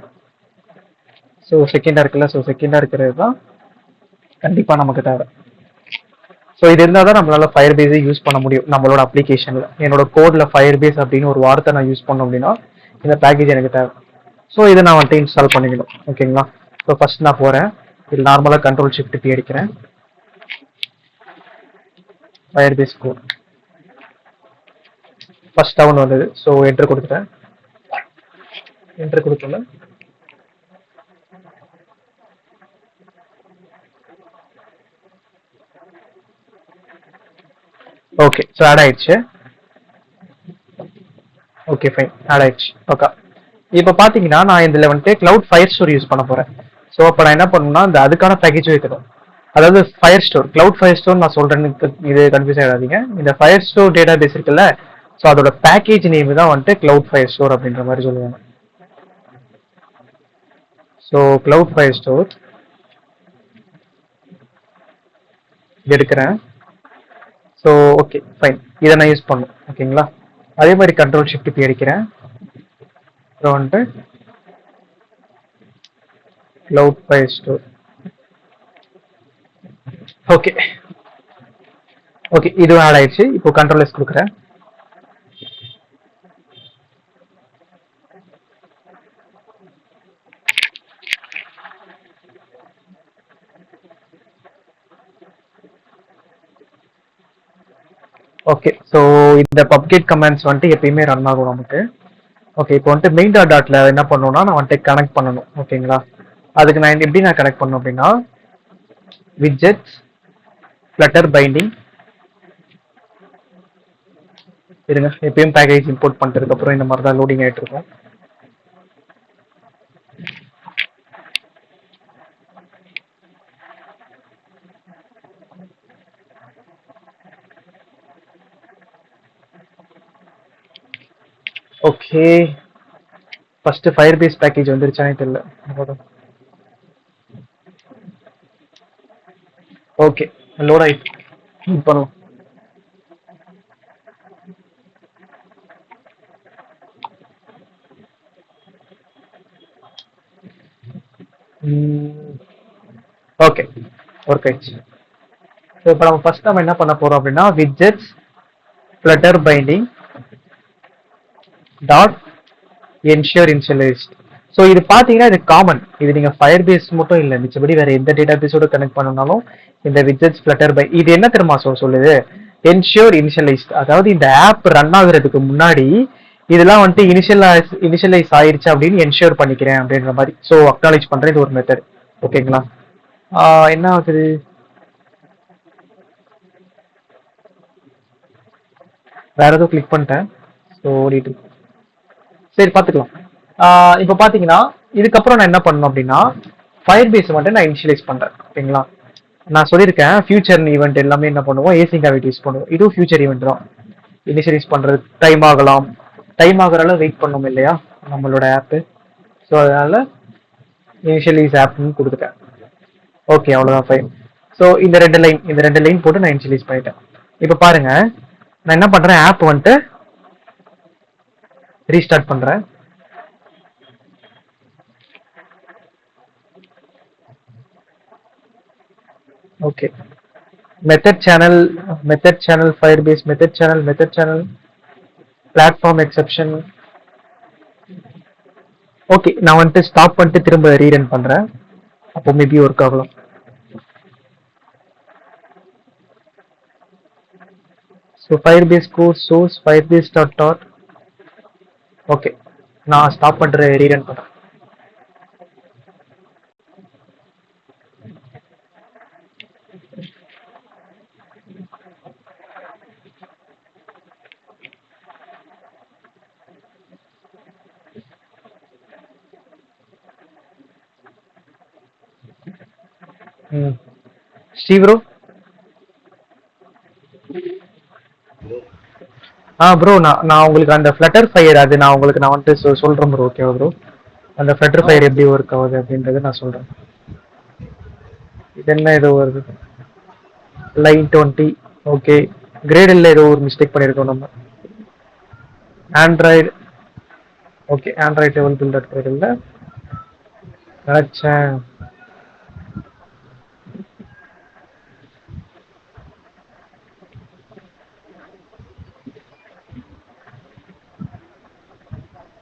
ஸோ செகண்டா இருக்குல்ல, ஸோ செகண்டா இருக்கிறது தான் கண்டிப்பா நமக்கு தேவை. ஸோ இது இருந்தால் தான் நம்மளால ஃபயர் பேஸை யூஸ் பண்ண முடியும் நம்மளோட அப்ளிகேஷன்ல. என்னோட கோட்ல ஃபயர் பேஸ் அப்படின்னு ஒரு வார்த்தை நான் யூஸ் பண்ணோம் அப்படின்னா இந்த பேக்கேஜ் எனக்கு தேவை. ஸோ இதை நான் வந்துட்டு இன்ஸ்டால் பண்ணிக்கணும். ஓகேங்களா? ஸோ ஃபர்ஸ்ட் நான் போறேன். இது நார்மலா கண்ட்ரோல் ஷிஃப்ட் பி அடிக்கிறேன். Firebase code first down வந்தது. ஸோ என்டர் கொடுத்துட்டேன். என்டர் கொடுத்தோம்னா ஓகே. ஸோ ஆட் ஆயிடுச்சு. ஓகே ஃபைன், ஆட் ஆயிடுச்சு. ஓகே. இப்போ பாத்தீங்கன்னா நான் இதுல வந்துட்டு கிளவுட் ஃபயர் ஸ்டோர் யூஸ் பண்ண போறேன். ஸோ அப்போ நான் என்ன பண்ணணும்னா இந்த அதுக்கான பேக்கேஜ் வைக்கணும். அதாவது fire store, cloud fire store நான் சொல்றேன்னு இது கன்ஃபியூஸ் ஆகாதீங்க. இந்த ஃபயர் ஸ்டோர் டேட்டா பேஸ் இருக்குல்ல, ஸோ அதோட பேக்கேஜ் நேம் தான் வந்துட்டு கிளவுட் ஃபயர் ஸ்டோர் அப்படின்ற மாதிரி சொல்லுவாங்க. ஸோ கிளவுட் ஃபயர் ஸ்டோர் எடுக்கிறேன். ஸோ ஓகே ஃபைன், இதை நான் யூஸ் பண்ணும். ஓகேங்களா? அதே மாதிரி கண்ட்ரோல் ஷிஃப்ட் பி அடிக்கிறேன். அப்புறம் வந்துட்டு cloud fire store. Okay okay, இதுவும் ஆட் ஆயிடுச்சு. இப்போ கண்ட்ரோல் எஸ் கொடுக்குறேன். ஓகே. ஸோ இந்த பப்கேட் கமெண்ட்ஸ் வந்துட்டு எப்பயுமே ரன் ஆகும் நமக்கு. ஓகே. இப்போ வந்துட்டு மெயின் டாட்ல என்ன பண்ணணும்னா நான் வந்துட்டு கனெக்ட் பண்ணணும். ஓகேங்களா? அதுக்கு நான் எப்படி நான் கனெக்ட் பண்ணணும் அப்படின்னா விட்ஜெட்ஸ் ஃப்ளட்டர் பைண்டிங். இருங்க, எப்பயும் பேக்கேஜ் இம்போர்ட் பண்ணிட்டதுக்கு அப்புறம் இந்த மாதிரி தான் லோடிங் ஆயிட்டு இருக்கும். Okay. First Firebase package வந்துருச்சானே தெரியல. ஓகே, லோட் ஆயிட்டு பண்ணுவோம். ஓகே, ஒர்க் ஆயிடுச்சு. ஸோ இப்போ நம்ம ஃபர்ஸ்ட் நம்ம என்ன பண்ண போறோம் அப்படின்னா widgets flutter binding dot ensure initialised. So இது பார்த்தீங்கன்னா இது காமன். இது நீங்க ஃபயர் பேஸ் மட்டும் இல்லை, மிச்சபடி வேற எந்த டேட்டா பேஸோட கனெக்ட் பண்ணனாலும் இந்த விட்ஜெட்ஸ் ஃப்ளட்டர் பை இது என்ன தெரியுமா சொல்லுது, என்ஷூர் இனிஷியலைஸ்ட். அதாவது இந்த ஆப் ரன் ஆகுறதுக்கு முன்னாடி இதெல்லாம் வந்துட்டு இனிஷியலைஸ் ஆயிடுச்சு அப்படின்னு என்ஷூர் பண்ணிக்கிறேன் அப்படின்ற மாதிரி. ஸோ அக்னாலேஜ் பண்றது இது ஒரு மெத்தட். ஓகேங்களா? என்ன ஆகுது, வேற ஏதோ கிளிக் பண்ணிட்டேன். ஸோ ஓடிட்டு சரி பார்த்துக்கலாம். இப்போ பார்த்தீங்கன்னா இதுக்கப்புறம் நான் என்ன பண்ணணும் அப்படின்னா ஃபயர் பேஸ் வந்துட்டு நான் இனிஷியலைஸ் பண்றேன். ஓகேங்களா? நான் சொல்லியிருக்கேன் ஃபியூச்சர் ஈவெண்ட் எல்லாமே என்ன பண்ணுவோம், ஏசிங் ஆக்டிவிட்டி யூஸ் பண்ணுவோம். இதுவும் ஃபியூச்சர் ஈவெண்ட் தான். இனிஷியலைஸ் பண்றது டைம் ஆகலாம், டைம் ஆகிற அளவு வெயிட் பண்ணோம் இல்லையா நம்மளோட ஆப்பு. ஸோ அதனால இனிஷியலைஸ் ஆப்னு கொடுத்துட்டேன். ஓகே, அவ்வளோதான் ஃபைன். ஸோ இந்த ரெண்டு லைன் போட்டு நான் இனிஷியலைஸ் பண்ணிட்டேன். இப்போ பாருங்க, நான் என்ன பண்றேன், ஆப் வந்துட்டு ரீஸ்டார்ட் பண்றேன். Okay, method channel Firebase method channel platform exception. Okay, நான் வந்துட்டு ஸ்டாப் பண்ணிட்டு திரும்ப ரீரன் பண்றேன். அப்போ மேபி ஒர்க் ஆகலாம். So Firebase course source Firebase dot. Okay, நான் ஸ்டாப் பண்ற ரீரன் பண்றேன். ஸ்ரீ ப்ரோ. ப்ரோ, நான் உங்களுக்கு அந்த ஃப்ளட்டர் ஃபயர் அது நான் வந்துட்டு சொல்றேன் ப்ரோ. ஓகேவா ப்ரோ? அந்த ஃப்ளட்டர் ஃபயர் எப்படி ஒர்க் ஆகுது அப்படின்றத நான் சொல்றேன். இது என்ன ஏதோ வருது, லைன் 20. ஓகே, கிரேடில் ஏதோ ஒரு மிஸ்டேக் பண்ணியிருக்கோம் நம்ம. Android. Okay, Android table builder gradle நினச்சேன்.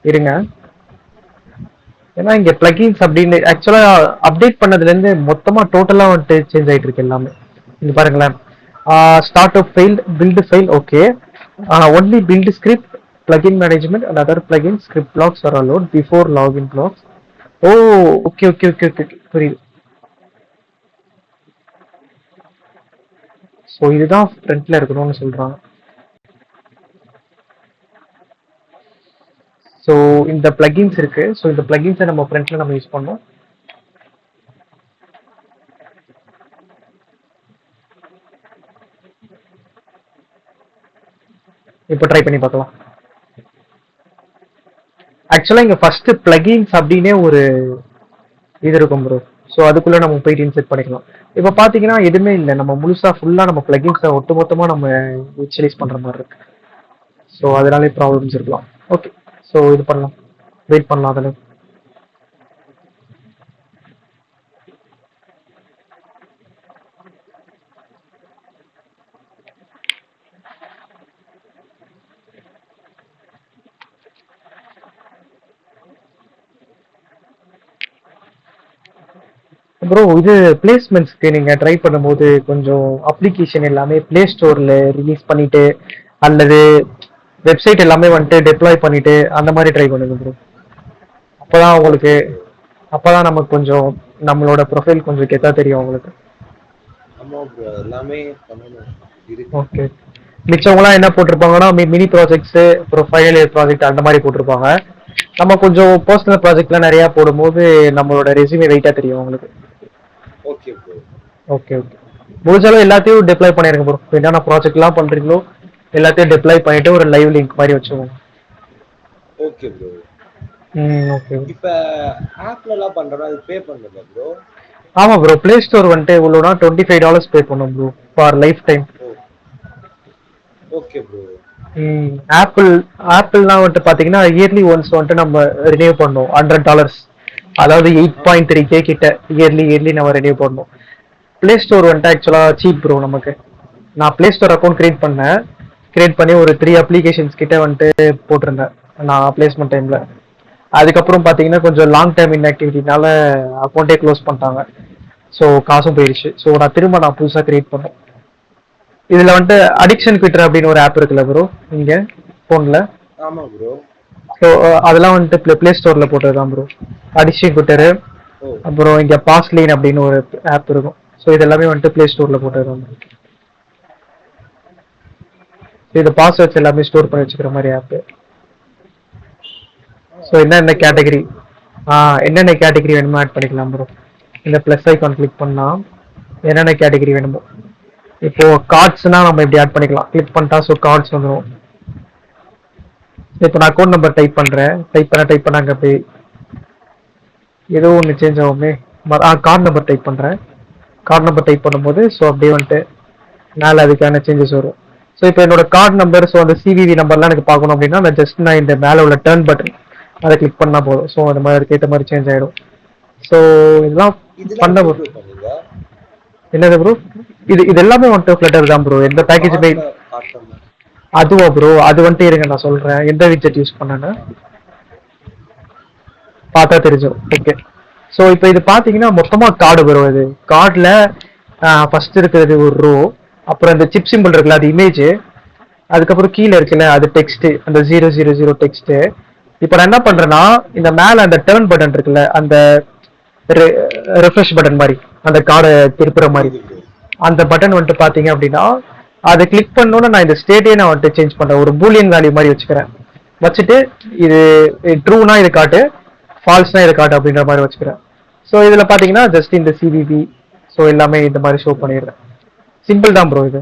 இருங்க, ஏன்னா இங்க பிளகின்ஸ் அப்படின்னு ஆக்சுவலா அப்டேட் பண்ணதுல இருந்து மொத்தமா டோட்டலா வந்துட்டு சேஞ்ச் ஆயிட்டு இருக்கு எல்லாமே. இங்க பாருங்களேன், start up file build file. Okay, only build script plugin management and other plugin script blocks are allowed before login blocks. Oh, okay okay okay okay, புரியுது. ஸோ இதுதான் ஃப்ரண்ட்ல இருக்கணும்னு சொல்றாங்க. ஸோ இந்த பிளகின்ஸ் இருக்கு. ஸோ இந்த பிளகின்ஸை நம்ம ஃப்ரண்ட்ல நம்ம யூஸ் பண்ணோம். இப்போ ட்ரை பண்ணி பார்க்கலாம். ஆக்சுவலா இங்க ஃபர்ஸ்ட் பிளகின்ஸ் அப்படின்னே ஒரு இது இருக்கும் ப்ரோ. ஸோ அதுக்குள்ள நம்ம போயிட்டு இன்செர்ட் பண்ணிக்கலாம். இப்போ பாத்தீங்கன்னா எதுவுமே இல்லை, நம்ம முழுசா ஃபுல்லா நம்ம பிளகின்ஸை ஒட்டுமொத்தமா நம்ம இனிஷியலைஸ் பண்ற மாதிரி இருக்கு. ஸோ அதனாலே ப்ராப்ளம்ஸ் இருக்கலாம். ஓகே, ஸோ இது பண்ணலாம், வெயிட் பண்ணலாம் அதில். ப்ரோ, இது பிளேஸ்மெண்ட்ஸ்க்கு நீங்க ட்ரை பண்ணும்போது கொஞ்சம் அப்ளிகேஷன் எல்லாமே பிளே ஸ்டோர்ல ரிலீஸ் பண்ணிட்டு அல்லது வெப்சைட் எல்லாமே வந்துட்டு டெப்ளாய் பண்ணிட்டு அந்த மாதிரி ட்ரை பண்ணுங்க ப்ரோ. அப்பதான் உங்களுக்கு, அப்பதான் நமக்கு கொஞ்சம் நம்மளோட ப்ரொஃபைல் கொஞ்சம் கெத்தா தெரியும் உங்களுக்கு. ஆமா ப்ரோ, எல்லாமே பண்ணணும் இருக்கு. ஓகே, மிச்சவங்களாம் என்ன போட்டிருப்பாங்கன்னா மினி ப்ராஜெக்ட்ஸ், அப்புறம் ஃபைனல் இயர் ப்ராஜெக்ட் அந்த மாதிரி போட்டிருப்பாங்க. நம்ம கொஞ்சம் பர்சனல் ப்ராஜெக்ட்லாம் நிறைய போடும்போது நம்மளோட ரெஸ்யூமே வெயிட்டா தெரியும் உங்களுக்கு. Okay bro. ஓகே ஓகே, முடிஞ்சாலும் எல்லாத்தையும் டெப்ளாய் பண்ணிருங்க ப்ரோ. என்னென்ன ப்ராஜெக்ட்லாம் பண்றீங்களோ எல்லாத்தையும் டெப்ளாய் பண்ணிட்டு ஒரு லைவ் லிங்க் மாதிரி வச்சுக்கோங்க. Okay bro. ஓகே. இப்ப ஆப்ல எல்லாம் பண்றோம், அது பே பண்ணுங்க ப்ரோ. ஆமா ப்ரோ, பிளே ஸ்டோர் வந்துட்டு இவ்வளோனா $25 பே பண்ணும் bro for lifetime. Okay bro. ஆப்பிள்லாம் வந்துட்டு பாத்தீங்கன்னா இயர்லி ஒன்ஸ் வந்துட்டு நம்ம ரினியூ பண்ணோம் $100, அதாவது 8.3K கிட்ட இயர்லி நம்ம ரினியூ பண்ணோம். பிளே ஸ்டோர் வந்துட்டு ஆக்சுவலா சீப் ப்ரோ நமக்கு. நான் பிளே ஸ்டோர் அக்கௌண்ட் கிரியேட் பண்ணி ஒரு 3 அப்ளிகேஷன்ஸ் கிட்ட வந்துட்டு போட்டிருந்தேன் நான் பிளேஸ்மெண்ட் டைம்ல. அதுக்கப்புறம் பாத்தீங்கன்னா கொஞ்சம் லாங் டைம் இன்ஆக்டிவிட்டினால அக்கௌண்ட்டே க்ளோஸ் பண்ணிட்டாங்க. ஸோ காசும் போயிடுச்சு. ஸோ நான் புதுசாக கிரியேட் பண்ணேன். இதுல வந்துட்டு அடிக்ஷன் குவிட்டர் அப்படின்னு ஒரு ஆப் இருக்குல்ல ப்ரோ இங்க போன்ல. ஆமா ப்ரோ. ஸோ அதெல்லாம் வந்துட்டு பிளே ஸ்டோர்ல போட்டதுதான் ப்ரோ. அடிக்ஷன் குவிட்டரு, அப்புறம் இங்க பாஸ்லைன் அப்படின்னு ஒரு ஆப் இருக்கும். ஸோ இது எல்லாமே வந்துட்டு பிளே ஸ்டோர்ல போட்டதுதான் ப்ரோ. இது பாஸ்வேர்ட்ஸ் எல்லாமே ஸ்டோர் பண்ணி வச்சுக்கிற மாதிரி ஆப். ஸோ என்னென்ன கேட்டகரி வேணுமோ ஆட் பண்ணிக்கலாம் ப்ரோ. இந்த ப்ளஸ் ஐக்கான் கிளிக் பண்ணா என்னென்ன கேட்டகரி வேணுமோ. இப்போ கார்ட்ஸ்னா நம்ம இப்படி ஆட் பண்ணிக்கலாம். கிளிக் பண்ணிட்டா ஸோ கார்ட்ஸ் வந்துடும். இப்போ நான் அக்கௌண்ட் நம்பர் டைப் பண்றேன். டைப் பண்ணாங்க அப்படி ஏதோ ஒன்று சேஞ்ச் ஆகுமே. கார்டு நம்பர் டைப் பண்றேன். கார்டு நம்பர் டைப் பண்ணும்போது ஸோ அப்படியே வந்துட்டு மேலே அதுக்கான சேஞ்சஸ் வரும். ஸோ இப்போ என்னோட கார்டு நம்பர் ஸோ அந்த சிவிவி நம்பர்லாம் எனக்கு பார்க்கணும் அப்படின்னா நான் இந்த மேலே உள்ள டர்ன் பட்டன் அதை கிளிக் பண்ணா போதும். ஸோ அந்த மாதிரி அதுக்கேற்ற மாதிரி சேஞ்ச் ஆயிடும். ஸோ இதெல்லாம் பண்ண என்னது ப்ரோ? இது எல்லாமே வந்துட்டு ஃப்ளட்டர் தான் ப்ரோ. எந்த பேக்கேஜ் அதுவா ப்ரோ? அது வந்துட்டு இருங்க நான் சொல்றேன் எந்த விட்ஜெட் யூஸ் பண்ணேன்னு பார்த்தா தெரிஞ்சிடும். ஓகே. ஸோ இப்போ இது பார்த்தீங்கன்னா மொத்தமா கார்டு ப்ரோ. இது கார்டில் ஃபர்ஸ்ட் இருக்கிறது ஒரு ரோ, அப்புறம் இந்த சிப் சிம்பிள் இருக்குல்ல அது இமேஜ், அதுக்கப்புறம் கீழே இருக்குல்ல அது டெக்ஸ்ட், அந்த 000 டெக்ஸ்ட். இப்போ நான் என்ன பண்றேன்னா இந்த மேல அந்த டர்ன் பட்டன் இருக்குல்ல அந்த ரெஃப்ரெஷ் பட்டன் மாதிரி அந்த கார்டை திருப்புற மாதிரி அந்த பட்டன் வந்துட்டு பாத்தீங்க அப்படின்னா அதை கிளிக் பண்ணோன்னு நான் இந்த ஸ்டேட்டே நான் வந்துட்டு சேஞ்ச் பண்றேன். ஒரு பூலியன் வேல்யூ மாதிரி வச்சுக்கிறேன். வச்சுட்டு இது ட்ரூனா இது காட்டு, ஃபால்ஸ்னா இது காட்டு அப்படின்ற மாதிரி வச்சுக்கிறேன். ஸோ இதுல பாத்தீங்கன்னா ஜஸ்ட் இந்த சிவிவி ஸோ எல்லாமே இந்த மாதிரி ஷோ பண்ணிடுறேன். சிம்பிள் தான் ப்ரோ இது.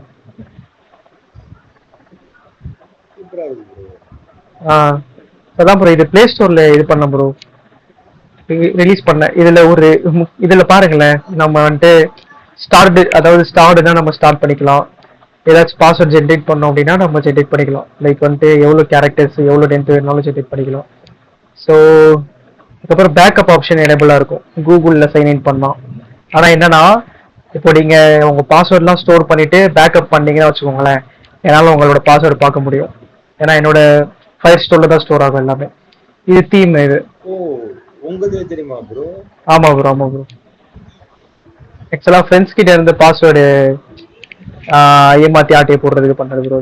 அதான் ப்ரோ இது பிளே ஸ்டோர்ல இது பண்ண ப்ரோ, ரிலீஸ் பண்ண. இதுல பாருங்களேன் நம்ம வந்துட்டு ஸ்டார்ட்னா நம்ம ஸ்டார்ட் பண்ணிக்கலாம். ஏதாச்சும் பாஸ்வேர்ட் ஜென்ரேட் பண்ணோம் அப்படின்னா நம்ம ஜென்ரேட் பண்ணிக்கலாம். லைக் வந்துட்டு எவ்வளோ கேரக்டர்ஸ் எவ்வளோ டென்த் வேணாலும் ஜென்ரேட் பண்ணிக்கலாம். ஸோ அதுக்கப்புறம் பேக்கப் ஆப்ஷன் எனேபிளா இருக்கும். கூகுளில் சைன்இன் பண்ணலாம். ஆனால் என்னன்னா இப்போ நீங்க உங்க பாஸ்வேர்ட்லாம் ஸ்டோர் பண்ணிட்டு பேக்கப் பண்ணீங்கன்னு வச்சுக்கோங்களேன், என்னால் உங்களோட பாஸ்வேர்டு பார்க்க முடியும். ஏன்னா என்னோட ஃபயர் ஸ்டோர்ல தான் ஸ்டோர் ஆகும் எல்லாமே. இது தீம் இது. உங்களுக்கு தெரியுமா ப்ரோ? ஆமா ப்ரோ, ஆமா ப்ரோ. ஆக்சுவலா ஃப்ரெண்ட்ஸ் கிட்ட இருந்து பாஸ்வேர்டு ஏமாத்தி ஆட்டையை போடுறதுக்கு பண்றது ப்ரோ.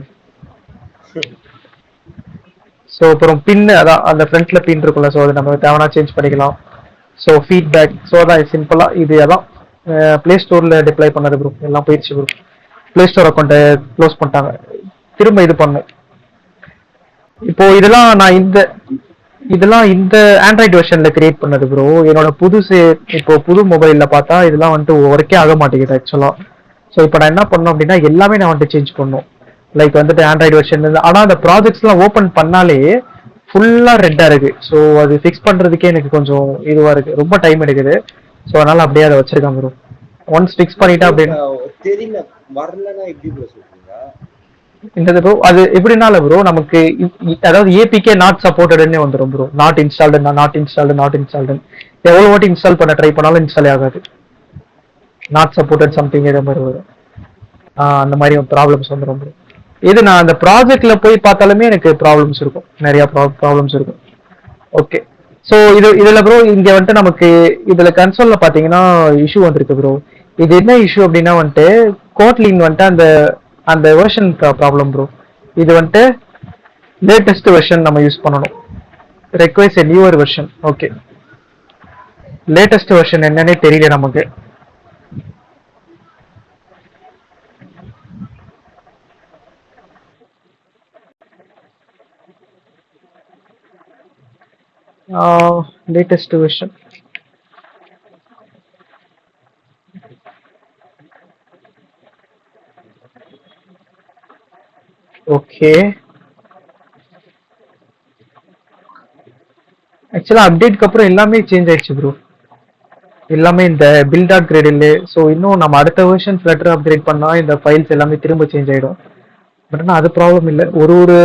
ஸோ அப்புறம் பின் அதான் அந்த ஃப்ரண்ட்ல பின் இருக்கும்ல, ஸோ அது நம்ம தேவைன்னா சேஞ்ச் பண்ணிக்கலாம். ஸோ ஃபீட்பேக் ஸோ அதான் சிம்பிளா இது அதான் பிளே ஸ்டோர்ல டிப்ளை பண்ணது ப்ரோ. எல்லாம் போயிடுச்சு ப்ரோ. பிளே ஸ்டோர் அக்கௌண்ட்டை க்ளோஸ் பண்ணிட்டாங்க. திரும்ப இது பண்ணும். இப்போ இதெல்லாம் இந்த ஆண்ட்ராய்டு வெர்ஷன்ல கிரியேட் பண்ணது ப்ரோ. என்னோட புது மொபைல்ல பார்த்தா இதெல்லாம் வந்துட்டு ஒர்க்கே ஆக மாட்டேங்குது ஆக்சுவலா. ஸோ இப்போ நான் என்ன பண்ணணும் அப்படின்னா எல்லாமே நான் வந்துட்டு சேஞ்ச் பண்ணணும். லைக் வந்துட்டு ஆண்ட்ராய்டு வெர்ஷன் ஆனால் அந்த ப்ராஜெக்ட்ஸ்லாம் ஓப்பன் பண்ணாலே ஃபுல்லா ரெட்டா இருக்கு. ஸோ அது ஃபிக்ஸ் பண்றதுக்கே எனக்கு கொஞ்சம் இதுவா இருக்கு, ரொம்ப டைம் எடுக்குது. ஸோ அதனால அப்படியே அதை வச்சிருக்கேன் ப்ரோ. ஒன்ஸ் ஃபிக்ஸ் பண்ணிட்டா அப்படின்னு தெரியல வரலன்னா எப்படி ப்ரோ சொல்றீங்க? இந்த ப்ரோ அது எப்படினால ப்ரோ நமக்கு அதாவது ஏபிகே நாட் சப்போர்ட்டட்னே வந்துடும் ப்ரோ. நாட் இன்ஸ்டால்டு எவ்வளவு வாட்டி இன்ஸ்டால் பண்ண ட்ரை பண்ணாலும் இன்ஸ்டால் ஆகாது. நாட் சப்போர்ட்டட் சம்திங் இதே மாதிரி வரும். அந்த மாதிரி ப்ராப்ளம்ஸ் வந்துடும் ப்ரோ. இது நான் அந்த ப்ராஜெக்ட்ல போய் பார்த்தாலுமே எனக்கு ப்ராப்ளம்ஸ் இருக்கும், நிறைய ப்ராப்ளம்ஸ் இருக்கும். ஓகே. ஸோ இதுல ப்ரோ இங்க வந்துட்டு நமக்கு இதுல கன்சோல்ல பாத்தீங்கன்னா இஷ்யூ வந்திருக்கு ப்ரோ. இது என்ன இஷ்யூ அப்படின்னா வந்துட்டு கோட்லின் வந்துட்டு அந்த வெர்ஷன் ப்ராப்ளம் ப்ரோ. இது வந்துட்டு லேட்டஸ்ட் வெர்ஷன் நம்ம யூஸ் பண்ணணும். Request a newer version. Okay. Latest version என்னன்னே தெரியல நமக்கு. Latest version okay. ஆக்சுவலா அப்டேட்க்கு அப்புறம் எல்லாமே சேஞ்ச் ஆயிடுச்சு ப்ரோ. எல்லாமே இந்த பில்ட் டாட் கிரேட் இல்லை. ஸோ இன்னும் நம்ம அடுத்த வெர்ஷன் ஃப்ளட்டர் அப்கிரேட் பண்ணா இந்த ஃபைல்ஸ் எல்லாமே திரும்ப சேஞ்ச் ஆயிடும். பட் ஆனால் அது ப்ராப்ளம் இல்லை. ஒரு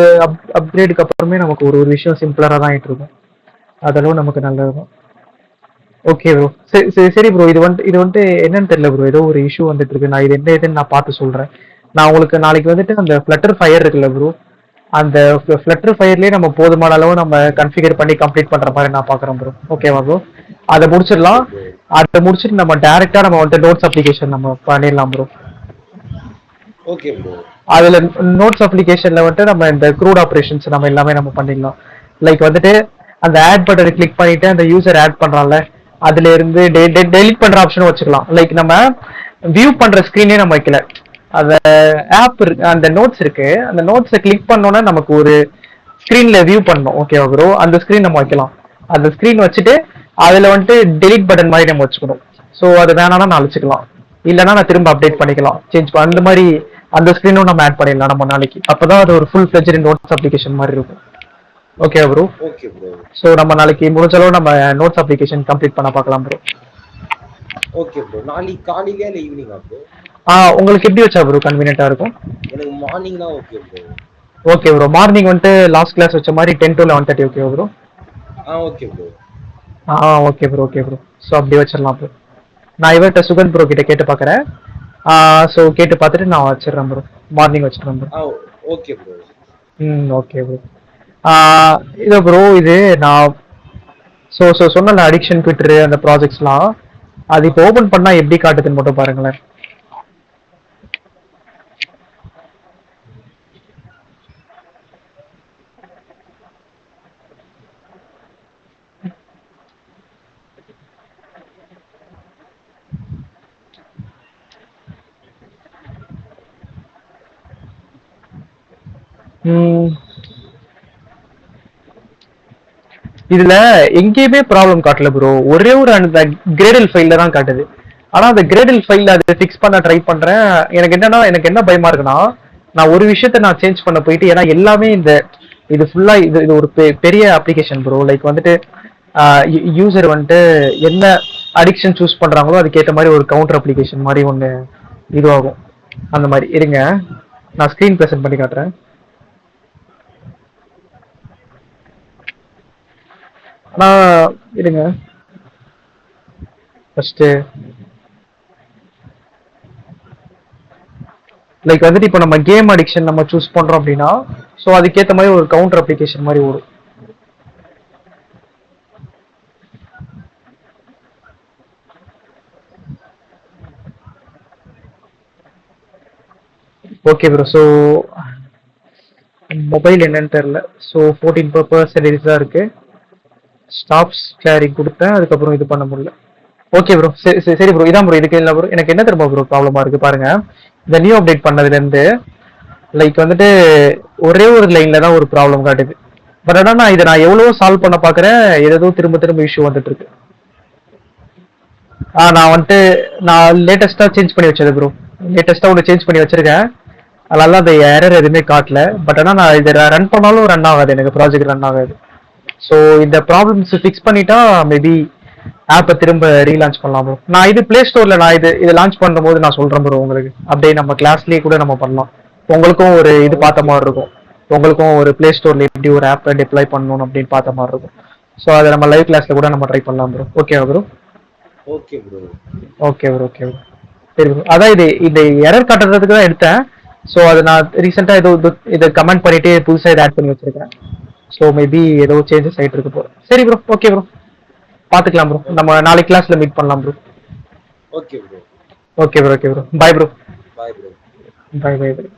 அப்கிரேடுக்கு அப்புறமே நமக்கு ஒரு விஷயம் சிம்பிளராக தான் ஆயிட்டு இருக்கும். அதெல்லாம் நமக்கு நல்லதுதான். Okay bro. சரி ப்ரோ. இது வந்துட்டு என்னன்னு தெரியல ப்ரோ. ஏதோ ஒரு இஷ்யூ வந்துட்டு இருக்கு. நான் இது என்ன ஏதுன்னு நான் பார்த்து சொல்றேன். நான் உங்களுக்கு நாளைக்கு வந்துட்டு அந்த ஃப்ளட்டர் ஃபயர் இருக்குல்ல ப்ரோ, அந்த ஃப்ளட்டர் ஃபயர்லயே நம்ம போதுமான அளவு நம்ம கன்ஃபிகர் பண்ணி கம்ப்ளீட் பண்ற மாதிரி நான் பாக்குறேன் ப்ரோ. ஓகேவா ப்ரோ? அதை முடிச்சிடலாம். அதை முடிச்சுட்டு நம்ம டைரக்டா நம்ம வந்துட்டு நோட்ஸ் அப்ளிகேஷன் நம்ம பண்ணிடலாம் ப்ரோ. Okay bro. அதுல நோட்ஸ் அப்ளிகேஷன்ல வந்துட்டு நம்ம இந்த க்ரூட் ஆப்ரேஷன்ஸ் நம்ம எல்லாமே நம்ம பண்ணிடலாம். லைக் வந்துட்டு அந்த ஆட் பட்டனை கிளிக் பண்ணிட்டு அந்த யூசர் ஆட் பண்றான்ல அதுல இருந்து டெலிட் பண்ற ஆப்ஷனும் வச்சுக்கலாம். லைக் நம்ம வியூ பண்ற ஸ்கிரீனே நம்ம வைக்கல, அந்த ஆப் அந்த நோட்ஸ் இருக்கு, அந்த நோட்ஸை கிளிக் பண்ணோன்னா நமக்கு ஒரு ஸ்கிரீன்ல வியூ பண்ணணும். ஓகேவா ப்ரோ? அந்த ஸ்கிரீன் நம்ம வைக்கலாம். அந்த ஸ்கிரீன் வச்சுட்டு அதுல வந்துட்டு டெலிட் பட்டன் மாதிரி நம்ம வச்சுக்கணும். ஸோ அது வேணாம்னா நான் வச்சுக்கலாம். இல்லைன்னா நான் திரும்ப அப்டேட் பண்ணிக்கலாம் சேஞ்ச் அந்த மாதிரி அந்த ஸ்க்ரீனும் நம்ம ஆட் பண்ணிடலாம் நம்ம நாளைக்கு. அப்பதான் அது ஒரு ஃபுல் ஃபிளெஜ்டு நோட்ஸ் அப்ளிகேஷன் மாதிரி இருக்கும். Okay bro. Okay bro. So நம்ம நாளைக்கு முடிஞ்ச அளவு நம்ம நோட்ஸ் அப்ளிகேஷன் கம்ப்ளீட் பண்ண பார்க்கலாம் ப்ரோ. Okay bro. நாளைக்கு காலையிலயா இல்ல ஈவினிங்கா ப்ரோ? உங்களுக்கு எப்படி வச்சா ப்ரோ கன்வீனியன்ட்டா இருக்கும்? எனக்கு மார்னிங் தான் okay bro. Okay bro. Morning வந்துட்டு லாஸ்ட் கிளாஸ் வச்ச மாதிரி 10 to 11:30 okay bro? Okay bro. Okay bro, okay bro. So அப்படி வச்சிடலாம் ப்ரோ. நான் இவர்கிட்ட சுகன் ப்ரோ கிட்ட கேட்டு பார்க்குறேன். ஸோ கேட்டு பார்த்துட்டு நான் வச்சிடுறேன் ப்ரோ. மார்னிங் வச்சிடுறேன் bro. Okay bro. Okay bro. இது ப்ரோ இது நான் சொன்ன அடிக்ஷன் ட்விட்டர் அந்த ப்ராஜெக்ட்ஸ்லாம் அது இப்போ ஓபன் பண்ணா எப்படி காட்டுதுன்னு மட்டும் பாருங்களேன். இதுல எங்கேயுமே ப்ராப்ளம் காட்டல ப்ரோ. ஒரே ஒரு அந்த கிரேடல் ஃபைல்ல தான் காட்டுது. ஆனா அந்த கிரேடல் ஃபைல்ல அதை ஃபிக்ஸ் பண்ண ட்ரை பண்றேன். எனக்கு என்ன பயமா இருக்குன்னா, நான் ஒரு விஷயத்த நான் சேஞ்ச் பண்ண போயிட்டு, ஏன்னா எல்லாமே இது ஃபுல்லா இது ஒரு பெரிய அப்ளிகேஷன் ப்ரோ. லைக் வந்துட்டு யூசர் வந்துட்டு என்ன அடிக்ஷன் சூஸ் பண்றாங்களோ அதுக்கேற்ற மாதிரி ஒரு கவுண்டர் அப்ளிகேஷன் மாதிரி ஒன்று இதுவாகும். அந்த மாதிரி இருங்க, நான் ஸ்கிரீன் ப்ரெசென்ட் பண்ணி காட்டுறேன். இருங்க ஃபர்ஸ்ட். லைக் வந்துட்டு இப்போ நம்ம கேம் அடிக்ஷன் நம்ம சூஸ் பண்றோம் அப்படின்னா, ஸோ அதுக்கேற்ற மாதிரி ஒரு கவுண்டர் அப்ளிகேஷன் மாதிரி ஓடும். Okay bro. ஸோ மொபைல் என்னன்னு தெரியல. ஸோ 14% தான் இருக்கு. ஸ்டாப்ஸ் கிளாரிங் கொடுத்தேன், அதுக்கப்புறம் இது பண்ண முடியல. Okay bro. சரி ப்ரோ. இதான் ப்ரோ. இதுக்கு இல்லை ப்ரோ, எனக்கு என்ன தெரியுமா ப்ரோ ப்ராப்ளமா இருக்கு பாருங்க. இந்த நியூ அப்டேட் பண்ணதுல இருந்து லைக் வந்துட்டு ஒரே ஒரு லைன்ல தான் ஒரு ப்ராப்ளம் காட்டுது. பட் ஆனா நான் எவ்வளவோ சால்வ் பண்ண பாக்குறேன், ஏதோ திரும்ப திரும்ப இஷ்யூ வந்துட்டு இருக்கு. நான் வந்துட்டு நான் லேட்டஸ்டா சேஞ்ச் பண்ணி வச்சது ப்ரோ. லேட்டஸ்டா ஒன்று சேஞ்ச் பண்ணி வச்சிருக்கேன். அதனால அந்த எரர் எதுவுமே காட்டல. பட் ஆனா நான் இதை ரன் பண்ணாலும் ரன் ஆகாது, எனக்கு ப்ராஜெக்ட் ரன் ஆகாது. ஸோ இந்த ப்ராப்ளம்ஸ் ஃபிக்ஸ் பண்ணிட்டா மேபி ஆப்பை திரும்ப ரீலான்ச் பண்ணலாம் ப்ரோ. நான் இது பிளே ஸ்டோர்ல நான் இது லான்ச் பண்ணும்போது நான் சொல்றேன் ப்ரோ உங்களுக்கு. அப்படியே நம்ம கிளாஸ்லயே கூட நம்ம பண்ணலாம். உங்களுக்கும் ஒரு இது பார்த்த மாதிரி இருக்கும். உங்களுக்கும் ஒரு பிளே ஸ்டோர்ல எப்படி ஒரு ஆப்பை டிப்ளாய் பண்ணணும் அப்படின்னு பார்த்த மாதிரி இருக்கும். ஸோ அதை நம்ம லைவ் கிளாஸ்ல கூட நம்ம ட்ரை பண்ணலாம் ப்ரோ. ஓகேவா bro? Okay bro. Okay bro, okay bro. சரி ப்ரோ. அதான் இது எரர் காட்டுறதுக்கு தான் எடுத்தேன். ஸோ அதை நான் ரீசெண்டா இதை கமெண்ட் பண்ணிட்டு புதுசாக இதை ஆட் பண்ணி வச்சிருக்கேன். ஸோ மேபி ஏதோ சேஞ்சஸ் ஆகிட்டு இருக்கு போல. சரி ப்ரோ, ஓகே ப்ரோ. பார்த்துக்கலாம் ப்ரோ. நம்ம நாளைக்கு கிளாஸ்ல மீட் பண்ணலாம் bro. Okay bro. Okay bro, okay bro. Bye bro. Bye bro. Bye பாய்.